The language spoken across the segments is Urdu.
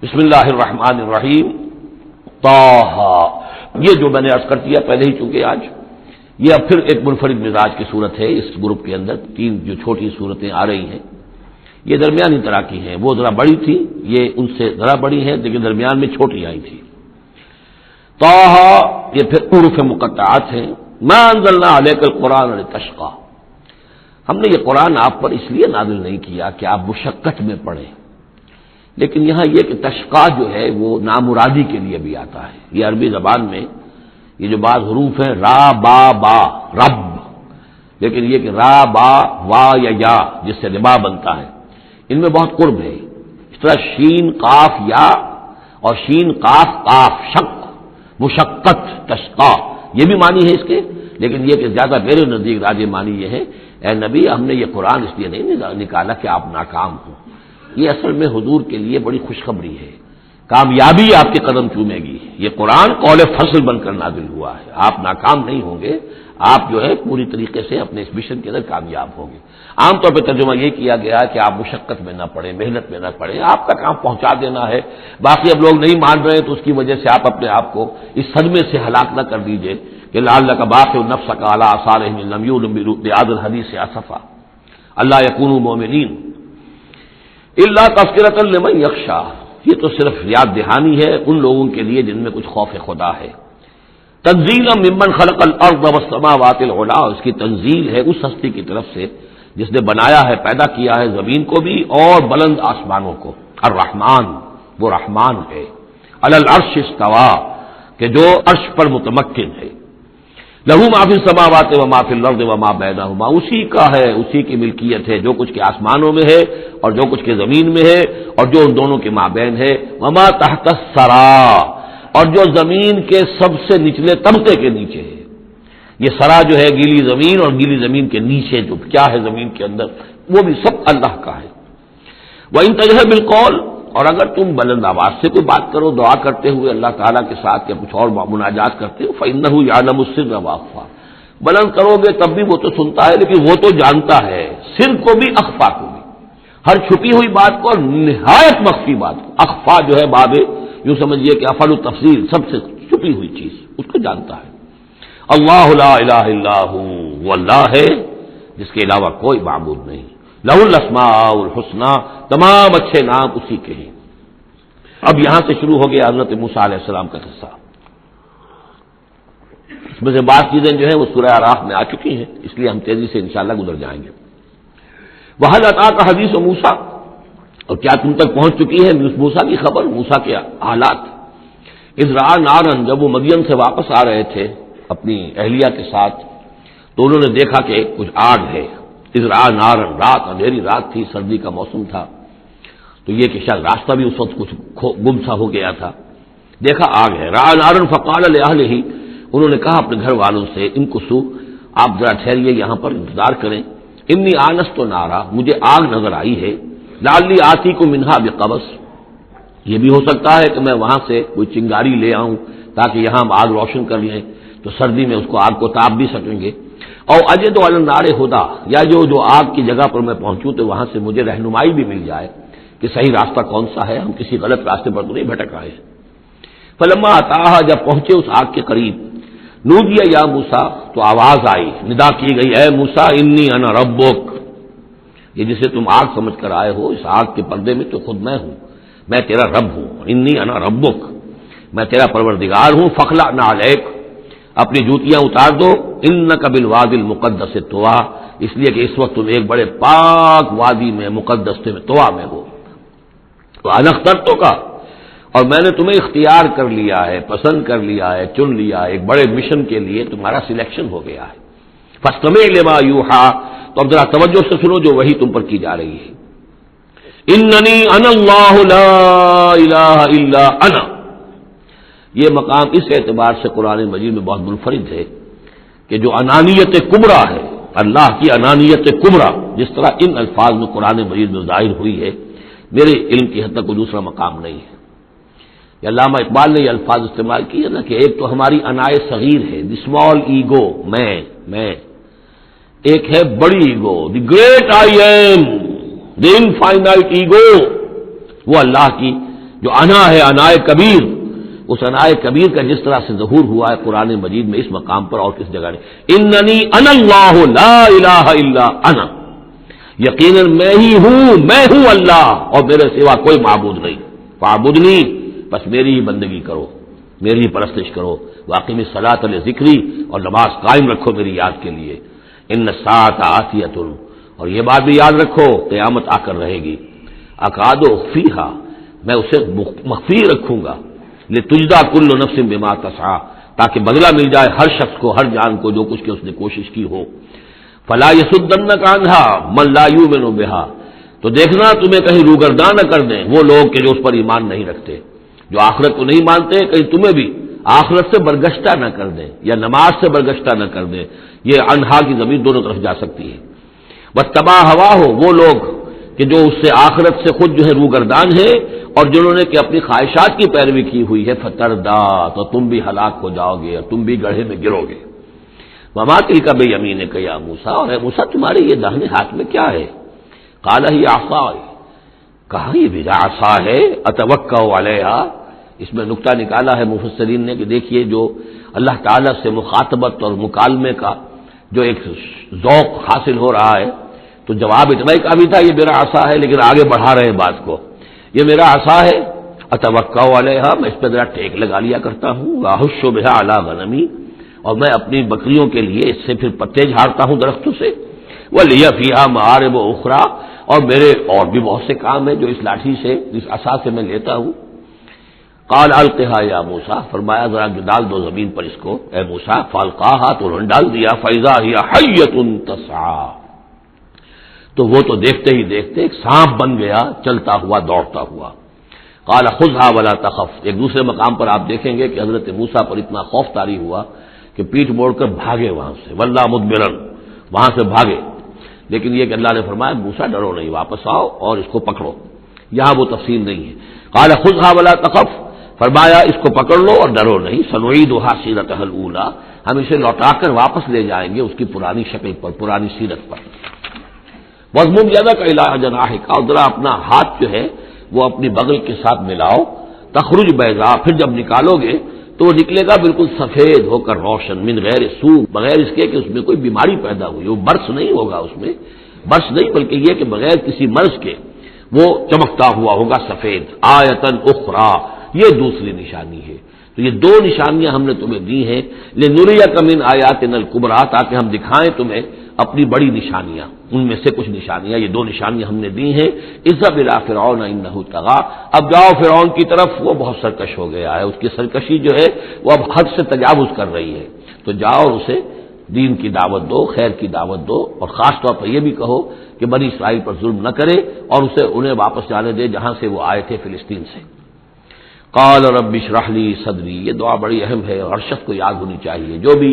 بسم اللہ الرحمن الرحیم طٰہ، یہ جو میں نے عرض کر دیا پہلے ہی، چونکہ آج یہ اب پھر ایک منفرد مزاج کی صورت ہے اس گروپ کے اندر. تین جو چھوٹی صورتیں آ رہی ہیں یہ درمیانی طرح کی ہیں. وہ ذرا بڑی تھی، یہ ان سے ذرا بڑی ہیں لیکن درمیان میں چھوٹی آئی تھی. طٰہ یہ پھر حروف مقطعات ہیں. ما انزلنا علیک القرآن لتشقی، ہم نے یہ قرآن آپ پر اس لیے نازل نہیں کیا کہ آپ مشقت میں پڑھیں، لیکن یہاں یہ کہ تشقا جو ہے وہ نامرادی کے لیے بھی آتا ہے. یہ عربی زبان میں یہ جو بعض حروف ہیں را با با رب، لیکن یہ کہ را با وا یا جس سے ربا بنتا ہے، ان میں بہت قرب ہے. اس طرح شین قاف یا اور شین قاف قاف شق، مشقت تشقا، یہ بھی معنی ہے اس کے، لیکن یہ کہ زیادہ میرے نزدیک راجح معنی یہ ہے اے نبی ہم نے یہ قرآن اس لیے نہیں نکالا کہ آپ ناکام ہوں. یہ اصل میں حضور کے لیے بڑی خوشخبری ہے، کامیابی آپ کے قدم چومے گی. یہ قرآن قول فصل بن کر نازل ہوا ہے، آپ ناکام نہیں ہوں گے، آپ جو ہے پوری طریقے سے اپنے اس مشن کے اندر کامیاب ہوں گے. عام طور پہ ترجمہ یہ کیا گیا کہ آپ مشقت میں نہ پڑیں، محنت میں نہ پڑیں، آپ کا کام پہنچا دینا ہے. باقی اب لوگ نہیں مان رہے تو اس کی وجہ سے آپ اپنے آپ کو اس صدمے سے ہلاک نہ کر دیجئے کہ لعلک باخع نفسک علی آثارہم ان لم یؤمنوا بہذا الحدیث اسفا الا یکونوا مؤمنین الا تذکرۃ لمن یخشی. یہ تو صرف یاد دہانی ہے ان لوگوں کے لیے جن میں کچھ خوف خدا ہے. تنزیلا ممن خلق الارض والسماوات العلی، اس کی تنزیل ہے اس ہستی کی طرف سے جس نے بنایا ہے، پیدا کیا ہے زمین کو بھی اور بلند آسمانوں کو. الرحمن، وہ رحمان ہے. علی العرش استوی، کہ جو عرش پر متمکن ہے. لہو ما فی السماوات و ما فی الارض و ما بینہما، اسی کا ہے، اسی کی ملکیت ہے جو کچھ کے آسمانوں میں ہے اور جو کچھ کے زمین میں ہے اور جو ان دونوں کے مابین ہے. وما تحت الثری، اور جو زمین کے سب سے نچلے طبقے کے نیچے ہے. یہ سرا جو ہے گیلی زمین، اور گیلی زمین کے نیچے جو کیا ہے زمین کے اندر، وہ بھی سب اللہ کا ہے. وَإِن تَجْهَرْ بِالْقَوْلِ، اور اگر تم بلند آواز سے کوئی بات کرو دعا کرتے ہوئے اللہ تعالیٰ کے ساتھ یا کچھ اور مناجات کرتے ہو، فَإِنَّهُ يَعْلَمُ السِّرَّ وَأَخْفَى، بلند کرو گے تب بھی وہ تو سنتا ہے، لیکن وہ تو جانتا ہے سر کو بھی اخفا کو بھی، ہر چھپی ہوئی بات کو اور نہایت مخفی بات کو. اخفا جو ہے باب یوں سمجھیے کہ افعل التفصیل، سب سے چھپی ہوئی چیز اس کو جانتا ہے. اللہ لا الہ الا ہو، وہ اللہ ہے جس کے علاوہ کوئی معبود نہیں. لہ الاسماء الحسنی، تمام اچھے نام اسی کے ہیں. اب یہاں سے شروع ہو گیا حضرت موسیٰ علیہ السلام کا قصہ. اس میں سے بعض چیزیں جو ہیں وہ سورہ اعراف میں آ چکی ہیں، اس لیے ہم تیزی سے انشاءاللہ گزر جائیں گے. وَهَلْ أَتَاكَ حَدِيثُ موسیٰ، اور کیا تم تک پہنچ چکی ہے موسیٰ کی خبر، موسیٰ کے حالات. اذ رأى نارا، جب وہ مدین سے واپس آ رہے تھے اپنی اہلیہ کے ساتھ تو انہوں نے دیکھا کہ کچھ آگ ہے. اذ رأى نارا، رات، اندھیری رات تھی، سردی کا موسم تھا، تو یہ کہ شاید راستہ بھی اس وقت کچھ گم سا ہو گیا تھا. دیکھا آگ ہے. رأى نارا فقال لأهله، انہوں نے کہا اپنے گھر والوں سے امکثوا، آپ ذرا ٹھہریے یہاں پر انتظار کریں. انی آنست نارا، مجھے آگ نظر آئی ہے. لعلی آتیکم منہا بقبس، یہ بھی ہو سکتا ہے کہ میں وہاں سے کوئی چنگاری لے آؤں تاکہ یہاں ہم آگ روشن کر لیں تو سردی میں اس کو آگ کو تاپ بھی سکیں گے. اور اجد علی النار ہدی، یا جو آگ کی جگہ پر میں پہنچوں تو وہاں سے مجھے رہنمائی بھی مل جائے کہ صحیح راستہ کون سا ہے، ہم کسی غلط راستے پر تو نہیں بھٹک رہے ہیں. فلما اتاها، جب پہنچے اس آگ کے قریب، نودی یا موسیٰ، تو آواز آئی، ندا کی گئی، اے موسیٰ انی انا ربک، یہ جسے تم آگ سمجھ کر آئے ہو اس آگ کے پردے میں تو خود میں ہوں، میں تیرا رب ہوں. انی انا ربک، میں تیرا پروردگار ہوں. فخلع نعلیک، اپنی جوتیاں اتار دو. انک بالوادی المقدس طویٰ، اس لیے کہ اس وقت تم ایک بڑے پاک وادی میں مقدس میں طویٰ میں ہو. وانا اخترتک، اور میں نے تمہیں اختیار کر لیا ہے، پسند کر لیا ہے، چن لیا ہے، ایک بڑے مشن کے لیے تمہارا سلیکشن ہو گیا ہے. فاستمع لما یوحی، تو اب ذرا توجہ سے سنو جو وحی تم پر کی جا رہی ہے. اننی انا اللہ لا الہ الا انا، یہ مقام اس اعتبار سے قرآن مجید میں بہت منفرد ہے کہ جو انانیت کبریٰ ہے، اللہ کی انانیت کبریٰ جس طرح ان الفاظ میں قرآن مجید میں ظاہر ہوئی ہے، میرے علم کی حد تک کوئی دوسرا مقام نہیں ہے. یہ علامہ اقبال نے یہ الفاظ استعمال کیے نا کہ ایک تو ہماری انائے صغیر ہے، دی اسمال ایگو، میں، ایک ہے بڑی ego, the great I am, the infinite ego, وہ اللہ کی جو انا ہے انائے کبیر، اس انائے کبیر کا جس طرح سے ظہور ہوا ہے قرآن مجید میں اس مقام پر اور کس جگہ نہیں، اننی انا اللہ لا الہ الا انا، یقیناً میں ہوں اللہ اور میرے سوا کوئی معبود نہیں، فاعبدنی، بس میری ہی بندگی کرو، میری ہی پرستش کرو، واقیم الصلاۃ لذکری، اور نماز قائم رکھو میری یاد کے لیے، ان الساعۃ آتیۃ، اور یہ بات بھی یاد رکھو قیامت آ کر رہے گی، اکاد اخفیہا، میں اسے مخفی رکھوں گا، لتجزا کل نفس بما تسعی، تاکہ بدلہ مل جائے ہر شخص کو، ہر جان کو جو کچھ کہ اس نے کوشش کی ہو، فلا یصدنک عنہا من لا یؤمن بہا، تو دیکھنا تمہیں کہیں روگرداں نہ کر دیں وہ لوگ کہ جو اس پر ایمان نہیں رکھتے، جو آخرت کو نہیں مانتے، کہیں تمہیں بھی آخرت سے برگشتہ نہ کر دیں یا نماز سے برگشتہ نہ کر دیں، یہ انہا کی ضمیر دونوں طرف جا سکتی ہے، واتبع ہواہ، وہ لوگ کہ جو اس سے آخرت سے خود جو ہے روگردان ہے اور جنہوں نے کہ اپنی خواہشات کی پیروی کی ہوئی ہے، فتردا، تو تم بھی ہلاک ہو جاؤ گے اور تم بھی گڑھے میں گرو گے، وما تلک بیمینک یا موسیٰ، اور اے موسیٰ تمہارے یہ داہنے ہاتھ میں کیا ہے، قال ہی عصائی، کہا یہ میرا عصا ہے، اتوکا علیہا، اس میں نکتہ نکالا ہے مفسرین نے کہ دیکھیے جو اللہ تعالیٰ سے مخاطبت اور مکالمے کا جو ایک ذوق حاصل ہو رہا ہے، تو جواب اتنا ہی کافی تھا یہ میرا عصا ہے، لیکن آگے بڑھا رہے ہیں بات کو، یہ میرا عصا ہے، اتوکا علیہا، میں اس پہ ذرا ٹیک لگا لیا کرتا ہوں، واحش بہا علی غنمی، اور میں اپنی بکریوں کے لیے اس سے پھر پتے جھاڑتا ہوں درختوں سے، وَلِيَ فِيهَا مَآرِبُ أُخْرَى، اور میرے اور بھی بہت سے کام ہیں جو اس لاٹھی سے، اس عصا سے میں لیتا ہوں، قال القها یا موسیٰ، فرمایا ذرا ڈال دو زمین پر اس کو اے موسیٰ، فالقاها، تو انہوں نے ڈال دیا، فَإِذَا هِيَ حَيَّةٌ تَسْعَىٰ، تو وہ تو دیکھتے ہی دیکھتے ایک سانپ بن گیا چلتا ہوا دوڑتا ہوا، قال خذها ولا تخف، ایک دوسرے مقام پر آپ دیکھیں گے کہ حضرت موسیٰ پر اتنا خوف طاری ہوا کہ پیٹھ موڑ کر بھاگے وہاں سے، وَلَّا مُدْبِرًا، وہاں سے بھاگے، لیکن یہ کہ اللہ نے فرمایا موسیٰ ڈرو نہیں، واپس آؤ اور اس کو پکڑو، یہاں وہ تفصیل نہیں ہے، قال خذها ولا تخف، فرمایا اس کو پکڑ لو اور ڈرو نہیں، سنعیدها سیرتها الاولی، ہم اسے لوٹا کر واپس لے جائیں گے اس کی پرانی شکل پر، پرانی سیرت پر، وَاضْمُمْ يَدَكَ إِلَىٰ جَنَاحِكَ، اور ذرا اپنا ہاتھ جو ہے وہ اپنی بغل کے ساتھ ملاؤ، تخرج بیضاء، پھر جب نکالو گے تو وہ نکلے گا بالکل سفید ہو کر روشن، من غیر سو، بغیر اس کے کہ اس میں کوئی بیماری پیدا ہوئی، وہ برس نہیں ہوگا، اس میں برس نہیں بلکہ یہ کہ بغیر کسی مرض کے وہ چمکتا ہوا ہوگا سفید، آیتن اخری، یہ دوسری نشانی ہے، تو یہ دو نشانیاں ہم نے تمہیں دی ہیں، لنریک من آیاتنا الکبریٰ، تاکہ ہم دکھائیں تمہیں اپنی بڑی نشانیاں، ان میں سے کچھ نشانیاں، یہ دو نشانیاں ہم نے دی ہیں، اذهب الى فرعون انه طغى، اب جاؤ فرعون کی طرف، وہ بہت سرکش ہو گیا ہے، اس کی سرکشی جو ہے وہ اب حد سے تجاوز کر رہی ہے، تو جاؤ اور اسے دین کی دعوت دو، خیر کی دعوت دو، اور خاص طور پر یہ بھی کہو کہ بنی اسرائیل پر ظلم نہ کرے اور اسے انہیں واپس جانے دے جہاں سے وہ آئے تھے، فلسطین سے۔ قال رب اشرح لي صدری، یہ دعا بڑی اہم ہے اور ہر شخص کو یاد ہونی چاہیے، جو بھی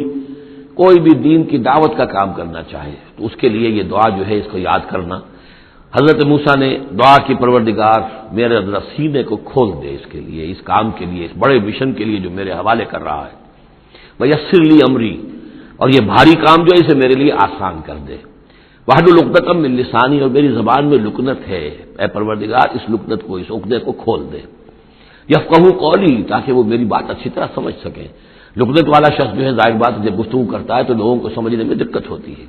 کوئی بھی دین کی دعوت کا کام کرنا چاہے تو اس کے لیے یہ دعا جو ہے اس کو یاد کرنا۔ حضرت موسیٰ نے دعا کی، پروردگار میرے ذرا سینے کو کھول دے اس کے لیے، اس کام کے لیے، اس بڑے مشن کے لیے جو میرے حوالے کر رہا ہے، ویسر لی امری، اور یہ بھاری کام جو ہے اسے میرے لیے آسان کر دے، واحلل عقدۃ من لسانی، اور میری زبان میں لکنت ہے، اے پروردگار اس لکنت کو، اس عقدے کو کھول دے، یفقہوا قولی، تاکہ وہ میری بات اچھی طرح سمجھ سکیں، لکنت والا شخص جو ہے ظاہر بات جب گفتگو کرتا ہے تو لوگوں کو سمجھنے میں دقت ہوتی ہے۔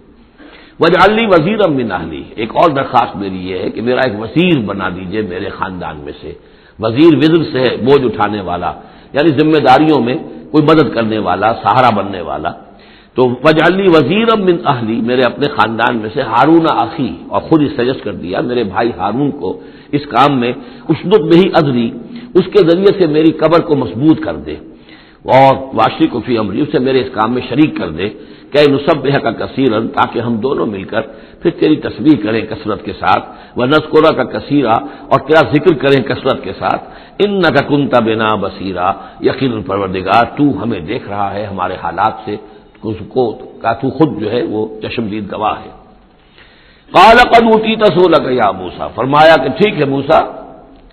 واجعل لی وزیرا من اہلی، ایک اور درخواست میری یہ ہے کہ میرا ایک وزیر بنا دیجئے میرے خاندان میں سے، وزیر وزر سے ہے بوجھ اٹھانے والا، یعنی ذمہ داریوں میں کوئی مدد کرنے والا، سہارا بننے والا، تو واجعل لی وزیرا من اہلی، میرے اپنے خاندان میں سے ہارون اخی، اور خود ہی سجیسٹ کر دیا میرے بھائی ہارون کو اس کام میں، اشدد بہ اذری، اس کے ذریعے سے میری قبر کو مضبوط کر دے، اور واشرک فی امری، اسے میرے اس کام میں شریک کر دے، کہ نسبحک کثیرا، تاکہ ہم دونوں مل کر پھر تیری تسبیح کریں کثرت کے ساتھ، ونذکرک کثیرا، اور تیرا ذکر کریں کثرت کے ساتھ، انک کنت بنا بصیرا، یقیناً پروردگار تو ہمیں دیکھ رہا ہے ہمارے حالات سے، اس کو کا تو خود جو ہے وہ چشمدید گواہ ہے۔ قال قد اوتیت سؤلک یا موسیٰ، فرمایا کہ ٹھیک ہے موسیٰ،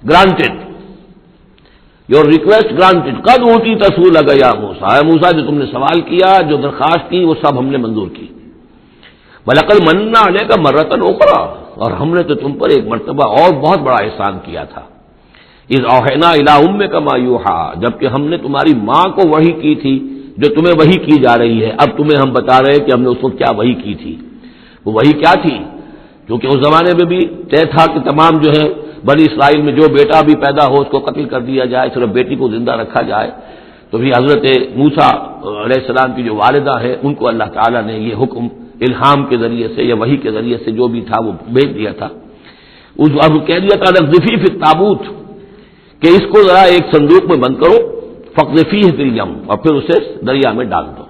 گرانٹڈ، یور ریکویسٹ گرانٹڈ، قد اوتیت سؤلک یا موسیٰ، اے موسیٰ جو تم نے سوال کیا، جو درخواست کی، وہ سب ہم نے منظور کی، وَلَقَدْ مَنَّا عَلَيْكَ مَرَّةً أُخْرَىٰ، اور ہم نے تو تم پر ایک مرتبہ اور بہت بڑا احسان کیا تھا، اذ اوحینا الی امک ما یوحی، جبکہ ہم نے تمہاری ماں کو وحی کی تھی جو تمہیں وحی کی جا رہی ہے۔ اب تمہیں ہم بتا رہے ہیں کہ ہم نے اس وقت کیا وحی کی تھی۔ وہ وحی کیا تھی؟ کیونکہ اس زمانے میں بھی طے تھا کہ تمام جو ہے بنی اسرائیل میں جو بیٹا بھی پیدا ہو اس کو قتل کر دیا جائے، صرف بیٹی کو زندہ رکھا جائے۔ تو پھر حضرت موسیٰ علیہ السلام کی جو والدہ ہے ان کو اللہ تعالیٰ نے یہ حکم الہام کے ذریعے سے یا وحی کے ذریعے سے جو بھی تھا وہ بھیج دیا تھا۔ اب کہہ دیا تھا نقذفی فی التابوت، کہ اس کو ذرا ایک صندوق میں بند کرو، فاقذفیہ فی الیم، اور پھر اسے دریا میں ڈال دو،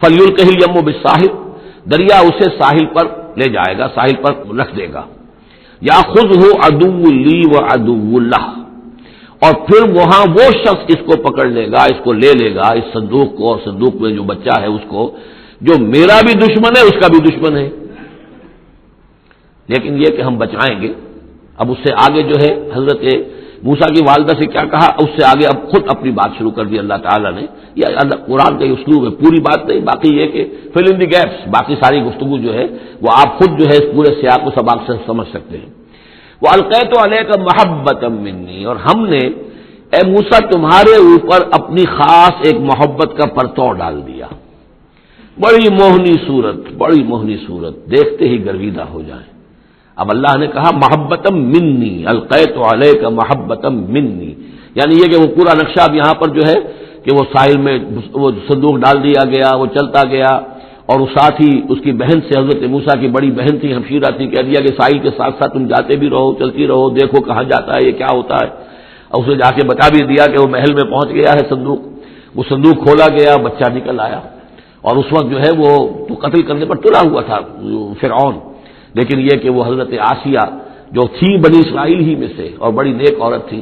فلیلقہ الیم بالساحل، دریا اسے ساحل پر لے جائے گا، ساحل پر رکھ دے گا۔ یاخذہ عدو لی و عدو لہ، اور پھر وہاں وہ شخص اس کو پکڑ لے گا، اس کو لے لے گا، اس صندوق کو، اور صندوق میں جو بچہ ہے اس کو، جو میرا بھی دشمن ہے اس کا بھی دشمن ہے۔ لیکن یہ کہ ہم بچائیں گے۔ اب اس سے آگے جو ہے حضرت موسیٰ کی والدہ سے کیا کہا، اس سے آگے اب خود اپنی بات شروع کر دی اللہ تعالیٰ نے۔ یہ قرآن کا اسلوب ہے، پوری بات نہیں، باقی یہ کہ فل ان دی گیپس، باقی ساری گفتگو جو ہے وہ آپ خود جو ہے اس پورے سیاق و سباق سے سمجھ سکتے ہیں۔ وَأَلْقَيْتُ عَلَيْكَ مَحَبَّةً مِّنِّي، اور ہم نے اے موسیٰ تمہارے اوپر اپنی خاص ایک محبت کا پرتو ڈال دیا۔ بڑی موہنی صورت، بڑی موہنی صورت، دیکھتے ہی گرویدہ ہو جائیں۔ اب اللہ نے کہا محبتم منی، القیت علیک محبتم منی، یعنی یہ کہ وہ پورا نقشہ اب یہاں پر جو ہے کہ وہ ساحل میں وہ صندوق ڈال دیا گیا، وہ چلتا گیا، اور ساتھ ہی اس کی بہن سے، حضرت موسیٰ کی بڑی بہن تھی، ہمشیرہ تھی، کہہ دیا کہ ساحل کے ساتھ ساتھ تم جاتے بھی رہو، چلتی رہو، دیکھو کہاں جاتا ہے، یہ کیا ہوتا ہے۔ اور اسے جا کے بتا بھی دیا کہ وہ محل میں پہنچ گیا ہے صندوق۔ وہ صندوق کھولا گیا، بچہ نکل آیا، اور اس وقت جو ہے وہ تو قتل کرنے پر تلا ہوا تھا فرعون، لیکن یہ کہ وہ حضرت آسیہ جو تھی بنی اسرائیل ہی میں سے اور بڑی نیک عورت تھی،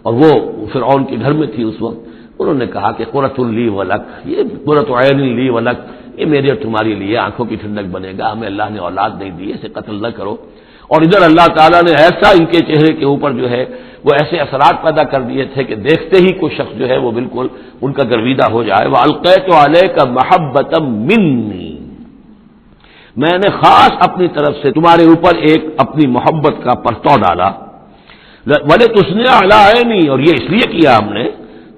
اور وہ فرعون کے گھر میں تھی اس وقت، انہوں نے کہا کہ قرۃ لی ولک، یہ قرۃ عین لی ولک، یہ میرے اور تمہاری لیے آنکھوں کی ٹھنڈک بنے گا، ہمیں اللہ نے اولاد نہیں دی، اسے قتل نہ کرو۔ اور ادھر اللہ تعالیٰ نے ایسا ان کے چہرے کے اوپر جو ہے وہ ایسے اثرات پیدا کر دیے تھے کہ دیکھتے ہی کوئی شخص جو ہے وہ بالکل ان کا گرویدہ ہو جائے۔ وَأَلْقَيْتُ عَلَيْكَ مَحَبَّةً مِّنِّي، میں نے خاص اپنی طرف سے تمہارے اوپر ایک اپنی محبت کا پرتو ڈالا۔ وَلِتُصْنِعَ عَلَىٰ عَيْنِي، اور یہ اس لیے کیا ہم نے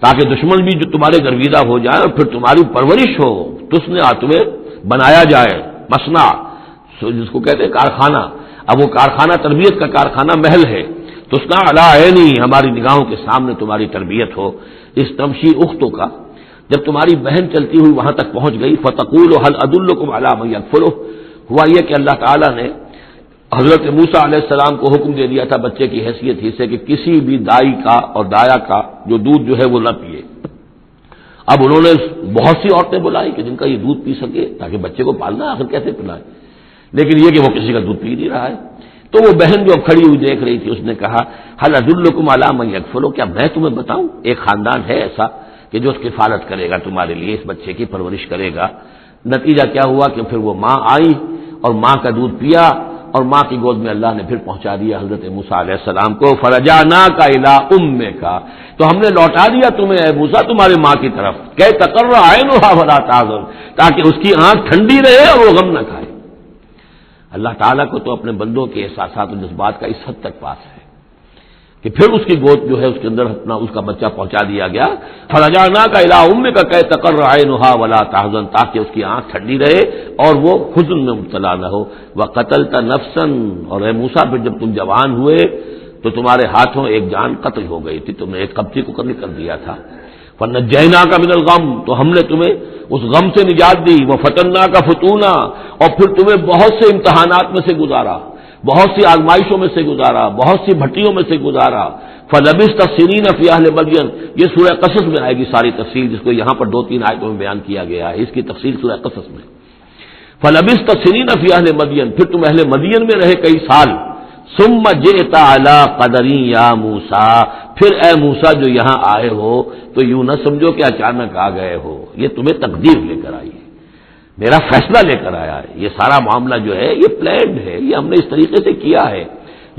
تاکہ دشمن بھی جو تمہارے گرویدہ ہو جائے اور پھر تمہاری پرورش ہو، تصنع، تمہیں بنایا جائے، مصنع جس کو کہتے ہیں کارخانہ، اب وہ کارخانہ تربیت کا کارخانہ محل ہے، تصنع علی عینی، ہماری نگاہوں کے سامنے تمہاری تربیت ہو۔ اس تمشی اختوں کا، جب تمہاری بہن چلتی ہوئی وہاں تک پہنچ گئی، فتقول هل ادلکم علی من یکفلہ، ہوا یہ کہ اللہ تعالیٰ نے حضرت موسیٰ علیہ السلام کو حکم دے دیا تھا بچے کی حیثیت ہی سے کہ کسی بھی دائی کا اور دایا کا جو دودھ جو ہے وہ نہ پیے۔ اب انہوں نے بہت سی عورتیں بلائی کہ جن کا یہ دودھ پی سکے، تاکہ بچے کو پالنا آخر کیسے پلائے، لیکن یہ کہ وہ کسی کا دودھ پی نہیں رہا ہے۔ تو وہ بہن جو اب کھڑی ہوئی دیکھ رہی تھی، اس نے کہا هل ادلکم علی من یکفلہ، کیا میں تمہیں بتاؤں ایک خاندان ہے ایسا کہ جو اس کی کفالت کرے گا تمہارے لیے، اس بچے کی پرورش کرے گا۔ نتیجہ کیا ہوا کہ پھر وہ ماں آئی اور ماں کا دودھ پیا، اور ماں کی گود میں اللہ نے پھر پہنچا دیا حضرت موسیٰ علیہ السلام کو۔ فرجعناک الی امک، تو ہم نے لوٹا دیا تمہیں اے موسیٰ تمہارے ماں کی طرف، کہ تقر عینھا ولا تحزن، تاکہ اس کی آنکھ ٹھنڈی رہے اور وہ غم نہ کھائے۔ اللہ تعالیٰ کو تو اپنے بندوں کے احساسات و جذبات کا اس حد تک پاس ہے کہ پھر اس کی گود جو ہے اس کے اندر اپنا اس کا بچہ پہنچا دیا گیا۔ فرجعناک الی امک کہ تقر عینھا ولا تحزن، تاکہ اس کی آنکھ ٹھنڈی رہے اور وہ حزن میں مبتلا نہ ہو۔ وقتلت نفسا، اور اے موسیٰ پھر جب تم جوان ہوئے تو تمہارے ہاتھوں ایک جان قتل ہو گئی تھی، تم نے ایک قبطی کو قتل کر دیا تھا۔ فنجیناک من الغم، تو ہم نے تمہیں اس غم سے نجات دی۔ وفتناک فتونا، اور پھر تمہیں بہت سے امتحانات میں سے گزارا، بہت سی آزمائشوں میں سے گزارا، بہت سی بھٹیوں میں سے گزارا۔ فلبثت سنین فی اہل مدین، یہ سورہ قصص میں آئے گی ساری تفصیل، جس کو یہاں پر 2-3 آیتوں میں بیان کیا گیا ہے، اس کی تفصیل سورہ قصص میں۔ فلبثت سنین فی اہل مدین، پھر تم اہل مدین میں رہے کئی سال۔ ثم جئت علی قدری یا موسیٰ، پھر اے موسیٰ جو یہاں آئے ہو تو یوں نہ سمجھو کہ اچانک آ گئے ہو، یہ تمہیں تقدیر لے کر آئی ہے، میرا فیصلہ لے کر آیا ہے۔ یہ سارا معاملہ جو ہے یہ پلانڈ ہے، یہ ہم نے اس طریقے سے کیا ہے،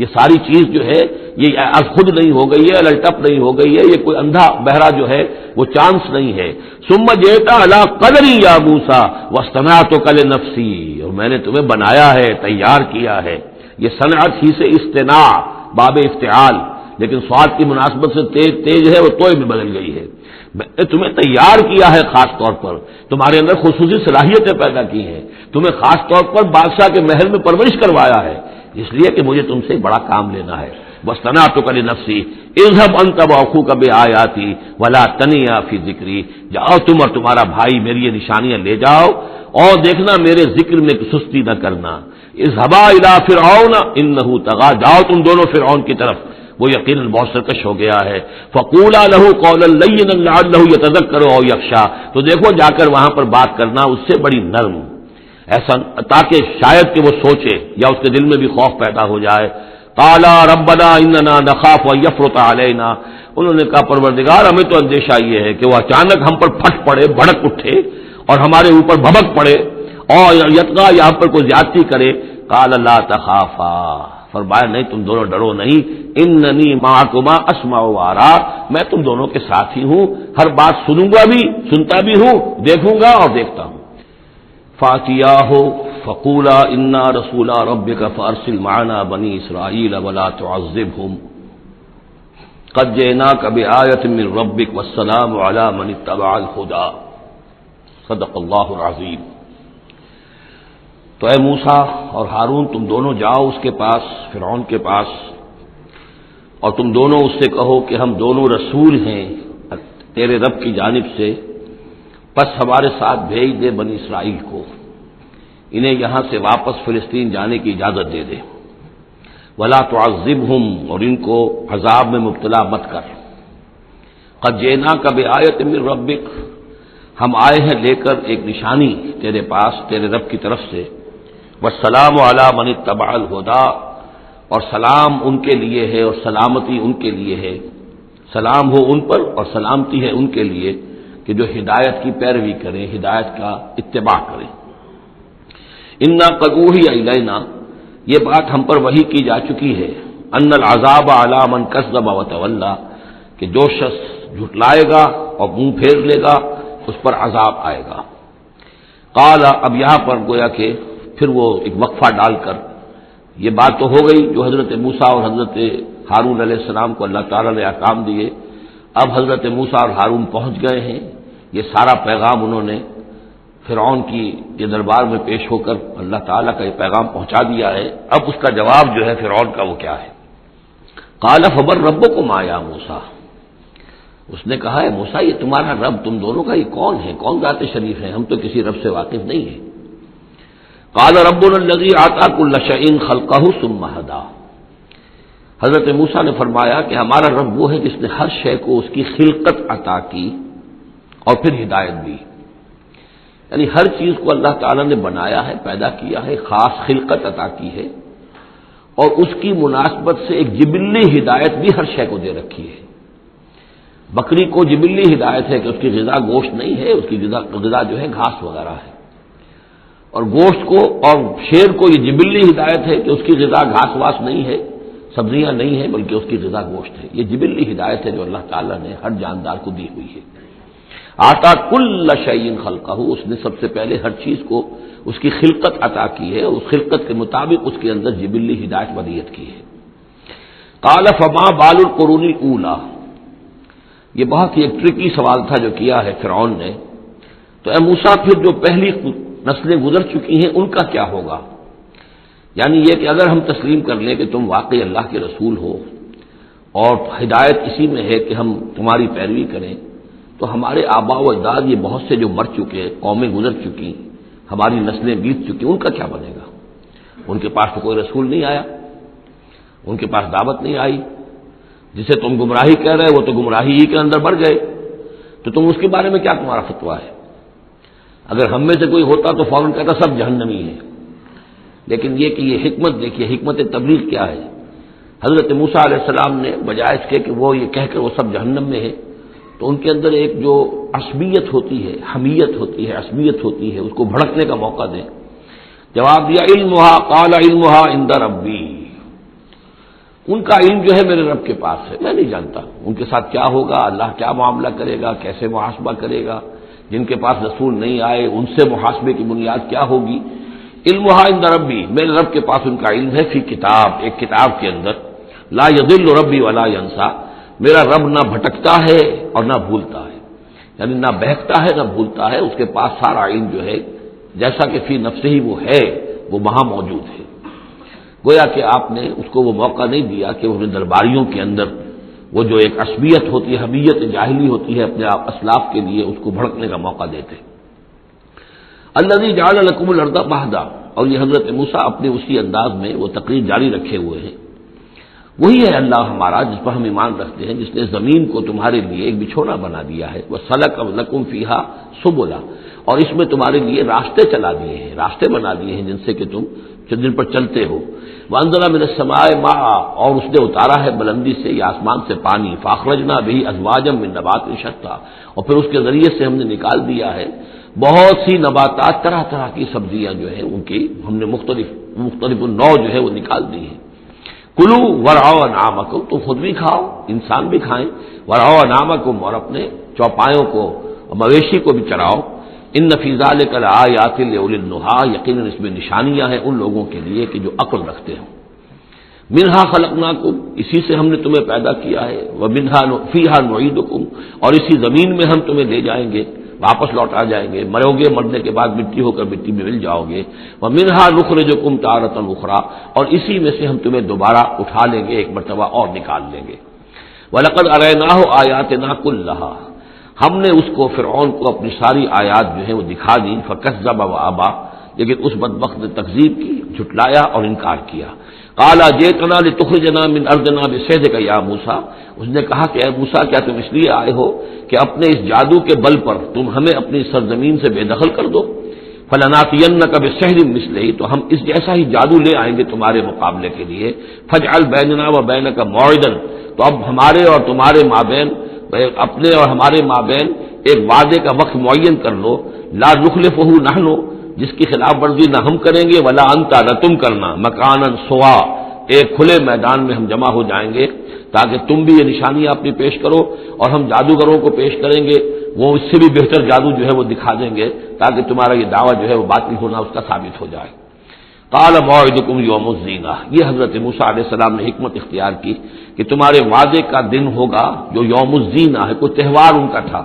یہ ساری چیز جو ہے یہ از خود نہیں ہو گئی ہے، الٹپ نہیں ہو گئی ہے، یہ کوئی اندھا بہرا جو ہے وہ چانس نہیں ہے۔ ثم جئت علی قدری یا موسیٰ واصطنعتک لنفسی، اور میں نے تمہیں بنایا ہے، تیار کیا ہے۔ یہ صنعت ہی سے استناع، باب افتعال، لیکن سواد کی مناسبت سے تیز ہے وہ توئے میں بدل گئی ہے. میں نے تمہیں تیار کیا ہے خاص طور پر، تمہارے اندر خصوصی صلاحیتیں پیدا کی ہیں، تمہیں خاص طور پر بادشاہ کے محل میں پرورش کروایا ہے، اس لیے کہ مجھے تم سے بڑا کام لینا ہے. واصطنعتک لنفسی اذهب انت واخوک بآیاتی ولا تنیا فی ذکری، جاؤ تم اور تمہارا بھائی میری یہ نشانیاں لے جاؤ اور دیکھنا میرے ذکر میں سستی نہ کرنا. اذهبا الی فرعون انه طغى، جاؤ تم دونوں فرعون کی طرف، وہ یقیناً بہت سرکش ہو گیا ہے. فقولا له قولا لینا لعله یتذکر او یخشی، تو دیکھو جا کر وہاں پر بات کرنا اس سے بڑی نرم، ایسا تاکہ شاید کہ وہ سوچے یا اس کے دل میں بھی خوف پیدا ہو جائے. قالا ربنا اننا نخاف ان یفرط علینا، انہوں نے کہا پروردگار ہمیں تو اندیشہ یہ ہے کہ وہ اچانک ہم پر پھٹ پڑے، بھڑک اٹھے اور ہمارے اوپر بھبک پڑے اور یتقا یا ہم پر کوئی زیادتی کرے. قال لا تخافا، فرمایا نہیں تم دونوں ڈرو نہیں، اننی معکما اسمع و ارا، میں تم دونوں کے ساتھ ہی ہوں، ہر بات سنوں گا بھی، سنتا بھی ہوں، دیکھوں گا اور دیکھتا ہوں. فاتیاہ فقولا انا رسول ربک فارسل معنا بنی اسرائیل ولا تعذبهم قد جئناک بآیۃ من ربک والسلام علی من اتبع الہدی. صدق اللہ العظیم. تو اے موسیٰ اور ہارون تم دونوں جاؤ اس کے پاس، فرعون کے پاس، اور تم دونوں اس سے کہو کہ ہم دونوں رسول ہیں تیرے رب کی جانب سے، پس ہمارے ساتھ بھیج دے بنی اسرائیل کو، انہیں یہاں سے واپس فلسطین جانے کی اجازت دے دے. ولا تعذبهم، اور ان کو عذاب میں مبتلا مت کر. قد جئناک بآیۃ من ربک، ہم آئے ہیں لے کر ایک نشانی تیرے پاس تیرے رب کی طرف سے. والسلام علی من اتبع الہدی، اور سلام ان کے لیے ہے اور سلامتی ان کے لیے ہے، سلام ہو ان پر اور سلامتی ہے ان کے لیے کہ جو ہدایت کی پیروی کریں، ہدایت کا اتباع کریں. انا قد اوحی الینا، یہ بات ہم پر وحی کی جا چکی ہے، ان العذاب علی من کذب وتولی، کہ جو شخص جھٹلائے گا اور منہ پھیر لے گا اس پر عذاب آئے گا. قال، اب یہاں پر گویا کہ پھر وہ ایک وقفہ ڈال کر یہ بات تو ہو گئی جو حضرت موسیٰ اور حضرت ہارون علیہ السلام کو اللہ تعالیٰ نے احکام دیے. اب حضرت موسیٰ اور ہارون پہنچ گئے ہیں، یہ سارا پیغام انہوں نے فرعون کی یہ دربار میں پیش ہو کر اللہ تعالیٰ کا یہ پیغام پہنچا دیا ہے. اب اس کا جواب جو ہے فرعون کا وہ کیا ہے. قال فمن ربکم یا موسیٰ، اس نے کہا ہے موسیٰ یہ تمہارا رب تم دونوں کا یہ کون ہے، کون ذات شریف ہے، ہم تو کسی رب سے واقف نہیں ہیں. قال ربنا الذی اعطى كل شيء خلقه ثم هدى، حضرت موسیٰ نے فرمایا کہ ہمارا رب وہ ہے جس نے ہر شے کو اس کی خلقت عطا کی اور پھر ہدایت دی. یعنی ہر چیز کو اللہ تعالیٰ نے بنایا ہے، پیدا کیا ہے، خاص خلقت عطا کی ہے اور اس کی مناسبت سے ایک جبلی ہدایت بھی ہر شے کو دے رکھی ہے. بکری کو جبلی ہدایت ہے کہ اس کی غذا گوشت نہیں ہے، اس کی غذا جو ہے گھاس وغیرہ ہے، اور گوشت کو اور شیر کو یہ جبلی ہدایت ہے کہ اس کی غذا گھاس واس نہیں ہے، سبزیاں نہیں ہیں، بلکہ اس کی غذا گوشت ہے. یہ جبلی ہدایت ہے جو اللہ تعالیٰ نے ہر جاندار کو دی ہوئی ہے. آتا کل شیء خلقہ، اس نے سب سے پہلے ہر چیز کو اس کی خلقت عطا کی ہے اور اس خلقت کے مطابق اس کے اندر جبلی ہدایت ودیت کی ہے. قال فما بال القرون الاولی، یہ بہت ہی ایک ٹرکی سوال تھا جو کیا ہے فرعون نے. تو اے موسیٰ پھر جو پہلی نسلیں گزر چکی ہیں ان کا کیا ہوگا؟ یعنی یہ کہ اگر ہم تسلیم کر لیں کہ تم واقعی اللہ کے رسول ہو اور ہدایت اسی میں ہے کہ ہم تمہاری پیروی کریں، تو ہمارے آباء و اجداد یہ بہت سے جو مر چکے، قومیں گزر چکی، ہماری نسلیں بیت چکی، ان کا کیا بنے گا؟ ان کے پاس تو کوئی رسول نہیں آیا، ان کے پاس دعوت نہیں آئی، جسے تم گمراہی کہہ رہے وہ تو گمراہی ہی کے اندر بڑھ گئے، تو تم اس کے بارے میں کیا تمہارا فتویٰ ہے؟ اگر ہم میں سے کوئی ہوتا تو فوراً کہتا سب جہنمی ہے. لیکن یہ کہ یہ حکمت دیکھیے، حکمت تبلیغ کیا ہے. حضرت موسیٰ علیہ السلام نے بجائے اس کے کہ وہ یہ کہہ کر وہ سب جہنم میں ہے، تو ان کے اندر ایک جو عصبیت ہوتی ہے، حمیت ہوتی ہے، عصبیت ہوتی ہے، اس کو بھڑکنے کا موقع دیں. جواب دیا علمھا قال علمھا عند ربی، ان کا علم جو ہے میرے رب کے پاس ہے، میں نہیں جانتا ان کے ساتھ کیا ہوگا، اللہ کیا معاملہ کرے گا، کیسے محاسبہ کرے گا. جن کے پاس رسول نہیں آئے ان سے محاسبے کی بنیاد کیا ہوگی. علمھا عند ربی، میرے رب کے پاس ان کا علم ہے، فی کتاب، ایک کتاب کے اندر. لا یضل ربی ولا ینسا، میرا رب نہ بھٹکتا ہے اور نہ بھولتا ہے، یعنی نہ بہکتا ہے نہ بھولتا ہے، اس کے پاس سارا علم جو ہے جیسا کہ فی نفسہ ہی وہ ہے، وہ وہاں موجود ہے۔ گویا کہ آپ نے اس کو وہ موقع نہیں دیا کہ وہ درباریوں کے اندر وہ جو ایک عصبیت ہوتی ہے، حمیت جاہلی ہوتی ہے اپنے اسلاف کے لیے، اس کو بھڑکنے کا موقع دیتے۔ الذی جعل لکم الارض مہدا، اور یہ حضرت موسیٰ اپنے اسی انداز میں وہ تقریر جاری رکھے ہوئے ہیں، وہی ہے اللہ ہمارا جس پر ہم ایمان رکھتے ہیں، جس نے زمین کو تمہارے لیے ایک بچھونا بنا دیا ہے، وَسَلَكَ لَكُمْ فِيهَا سُبُلًا، اور اس میں تمہارے لیے راستے چلا دیے ہیں، راستے بنا دیے ہیں جن سے کہ تم جن پر چلتے ہو۔ وَأَنزَلَ مِنَ السَّمَاءِ مَاءً، اور اس نے اتارا ہے بلندی سے یا آسمان سے پانی، فَأَخْرَجْنَا بِهِ أَزْوَاجًا مِّن نَبَاتٍ شَتَّىٰ، اور پھر اس کے ذریعے سے ہم نے نکال دیا ہے بہت سی نباتات، طرح طرح کی سبزیاں جو ہیں ان کی ہم نے مختلف نوع جو ہے وہ نکال دی ہیں۔ کلو ورعوا انعامکم، تم خود بھی کھاؤ، انسان بھی کھائیں، ورعوا انعامکم، اور اپنے چوپایوں کو مویشی کو بھی چراؤ۔ ان فی ذلک لآیات لأولی النہی، یقیناً اس میں نشانیاں ہیں ان لوگوں کے لیے کہ جو عقل رکھتے ہوں۔ منہا خلقناکم، اسی سے ہم نے تمہیں پیدا کیا ہے، ومنہا فیہا نعیدکم، اور اسی زمین میں ہم تمہیں لے جائیں گے، واپس لوٹا جائیں گے، مرو گے، مرنے کے بعد مٹی ہو کر مٹی میں مل جاؤ گے۔ ومنہا نخرجکم تارۃ اخری، اور اسی میں سے ہم تمہیں دوبارہ اٹھا لیں گے، ایک مرتبہ اور نکال لیں گے۔ وَلَقَدْ أَرَيْنَاهُ آيَاتِنَا كُلَّهَا، ہم نے اس کو فرعون کو اپنی ساری آیات جو ہیں وہ دکھا دی، فَكَذَّبَ وَأَبَى، لیکن اس بدبخت نے تکذیب کی، جھٹلایا اور انکار کیا۔ قَالَ جِئْتَنَا لِتُخْرِجَنَا مِنْ أَرْضِنَا بِسِحْرِكَ يَا موسیٰ، اس نے کہا کہ اے موسیٰ کیا تم اس لیے آئے ہو کہ اپنے اس جادو کے بل پر تم ہمیں اپنی سرزمین سے بے دخل کر دو؟ فَلَنَأْتِيَنَّكَ بِسِحْرٍ مِّثْلِهِ، تو ہم اس جیسا ہی جادو لے آئیں گے تمہارے مقابلے کے لیے۔ فَاجْعَلْ بَيْنَنَا وَبَيْنَكَ مَوْعِدًا، تو اب ہمارے اور تمہارے مابین، اپنے اور ہمارے مابین ایک وعدے کا وقت معین کر لو، لا نخلفہ نحن، جس کی خلاف ورزی نہ ہم کریں گے، ولا انت، نہ تم کرنا، مکانا سوا، ایک کھلے میدان میں ہم جمع ہو جائیں گے تاکہ تم بھی یہ نشانیاں اپنی پیش کرو اور ہم جادوگروں کو پیش کریں گے، وہ اس سے بھی بہتر جادو جو ہے وہ دکھا دیں گے تاکہ تمہارا یہ دعویٰ جو ہے وہ باطل ہونا اس کا ثابت ہو جائے۔ قال موعدکم یوم الزینہ، یہ حضرت موسیٰ علیہ السلام نے حکمت اختیار کی کہ تمہارے وعدے کا دن ہوگا جو یوم الزینہ ہے، کوئی تہوار ان کا تھا،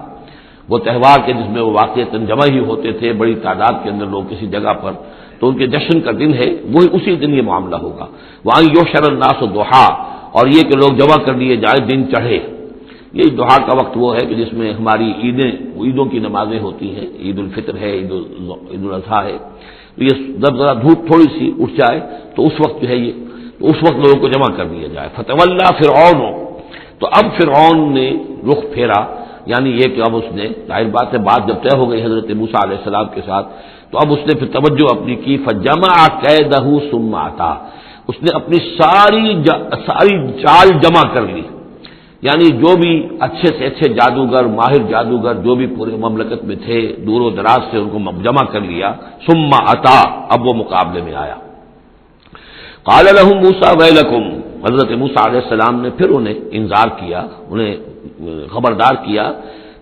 وہ تہوار کے جس میں وہ واقعتاً جمع ہی ہوتے تھے بڑی تعداد کے اندر لوگ کسی جگہ پر، تو ان کے جشن کا دن ہے، وہی اسی دن یہ معاملہ ہوگا۔ وہاں یحشر الناس ضحیٰ، اور یہ کہ لوگ جمع کر لیے جائے دن چڑھے، یہ ضحیٰ کا وقت وہ ہے کہ جس میں ہماری عیدوں کی نمازیں ہوتی ہیں، عید الفطر ہے، عید الاضحیٰ ہے، تو یہ جب ذرا دھوپ تھوڑی سی اٹھ جائے تو اس وقت جو ہے یہ، تو اس وقت لوگوں کو جمع کر دیا جائے۔ فتولی فرعون، تو اب فرعون نے رخ پھیرا، یعنی یہ کہ اب اس نے، ظاہر بات ہے بات جب طے ہو گئی حضرت موسیٰ علیہ السلام کے ساتھ، تو اب اس نے پھر توجہ اپنی کی، فجمع کیدہ ثم اتی، اس نے اپنی ساری چال جمع کر لی، یعنی جو بھی اچھے سے اچھے جادوگر، ماہر جادوگر جو بھی پورے مملکت میں تھے، دور و دراز سے ان کو جمع کر لیا۔ ثم اتی، اب وہ مقابلے میں آیا۔ قال لهم موسیٰ ویلکم، حضرت موسیٰ علیہ السلام نے پھر انہیں انذار کیا، انہیں خبردار کیا،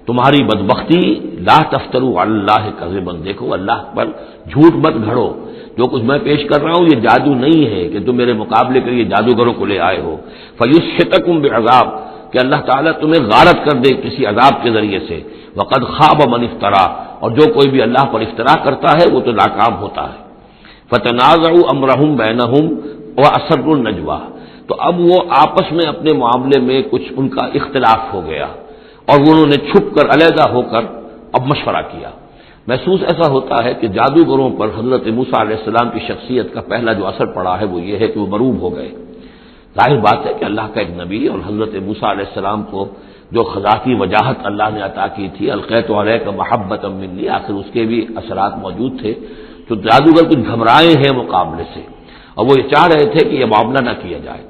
تمہاری بدبختی، لا تفتروا علی اللہ کذبا، دیکھو اللہ پر جھوٹ مت گھڑو، جو کچھ میں پیش کر رہا ہوں یہ جادو نہیں ہے کہ تم میرے مقابلے کے لیے جادوگروں کو لے آئے ہو۔ فیسحتکم بعذاب، کہ اللہ تعالیٰ تمہیں غارت کر دے کسی عذاب کے ذریعے سے۔ وقد خاب من افترا، اور جو کوئی بھی اللہ پر افترا کرتا ہے وہ تو ناکام ہوتا ہے۔ فتنازعوا امرهم بینہم واسروا النجوى، تو اب وہ آپس میں اپنے معاملے میں کچھ ان کا اختلاف ہو گیا اور انہوں نے چھپ کر، علیحدہ ہو کر اب مشورہ کیا۔ محسوس ایسا ہوتا ہے کہ جادوگروں پر حضرت موسیٰ علیہ السلام کی شخصیت کا پہلا جو اثر پڑا ہے وہ یہ ہے کہ وہ مروب ہو گئے۔ ظاہر بات ہے کہ اللہ کا ایک نبی اور حضرت موسیٰ علیہ السلام کو جو خزاتی وجاہت اللہ نے عطا کی تھی، القیت علیک محبۃ منی، آخر اس کے بھی اثرات موجود تھے، تو جادوگر کچھ گھبرائے ہیں مقابلے سے، اور وہ یہ چاہ رہے تھے کہ یہ معاملہ نہ کیا جائے،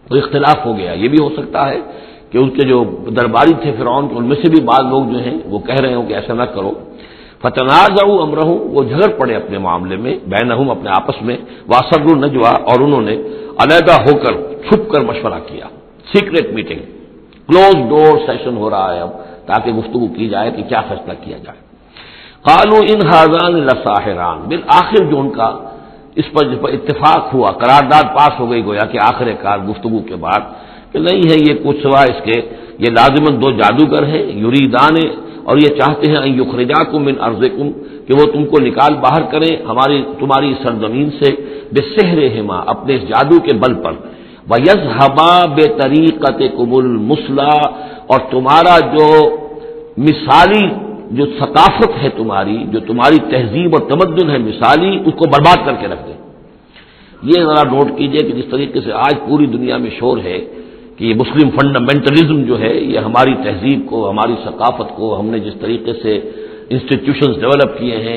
تو اختلاف ہو گیا۔ یہ بھی ہو سکتا ہے کہ ان کے جو درباری تھے فرعون کے، ان میں سے بھی بعض لوگ جو ہیں وہ کہہ رہے ہوں کہ ایسا نہ کرو۔ فتنازعوا امرهم، وہ جھگڑ پڑے اپنے معاملے میں، بینہم، اپنے آپس میں، واسروا النجوى، اور انہوں نے علیحدہ ہو کر چھپ کر مشورہ کیا، سیکریٹ میٹنگ، کلوز ڈور سیشن ہو رہا ہے اب، تاکہ گفتگو کی جائے کہ کیا فیصلہ کیا جائے۔ قالوا ان هذان لساحران، بالآخر جو ان کا اس پر اتفاق ہوا، قرارداد پاس ہو گئی گویا کہ آخر کار گفتگو کے بعد کہ نہیں ہے یہ کچھ سوا اس کے، یہ لازماً دو جادوگر ہیں، یریدان، اور یہ چاہتے ہیں ان یخرجاکم من ارضکم، کہ وہ تم کو نکال باہر کریں تمہاری سرزمین سے، بسحرہما، اپنے اس جادو کے بل پر، ویذھبا بطریقتکم المثلی، اور تمہارا جو مثالی جو ثقافت ہے تمہاری، جو تمہاری تہذیب اور تمدن ہے مثالی، اس کو برباد کر کے رکھ دیں۔ یہ ذرا نوٹ کیجئے کہ جس طریقے سے آج پوری دنیا میں شور ہے کہ یہ مسلم فنڈامنٹلزم جو ہے یہ ہماری تہذیب کو، ہماری ثقافت کو، ہم نے جس طریقے سے انسٹیٹیوشنز ڈیولپ کیے ہیں،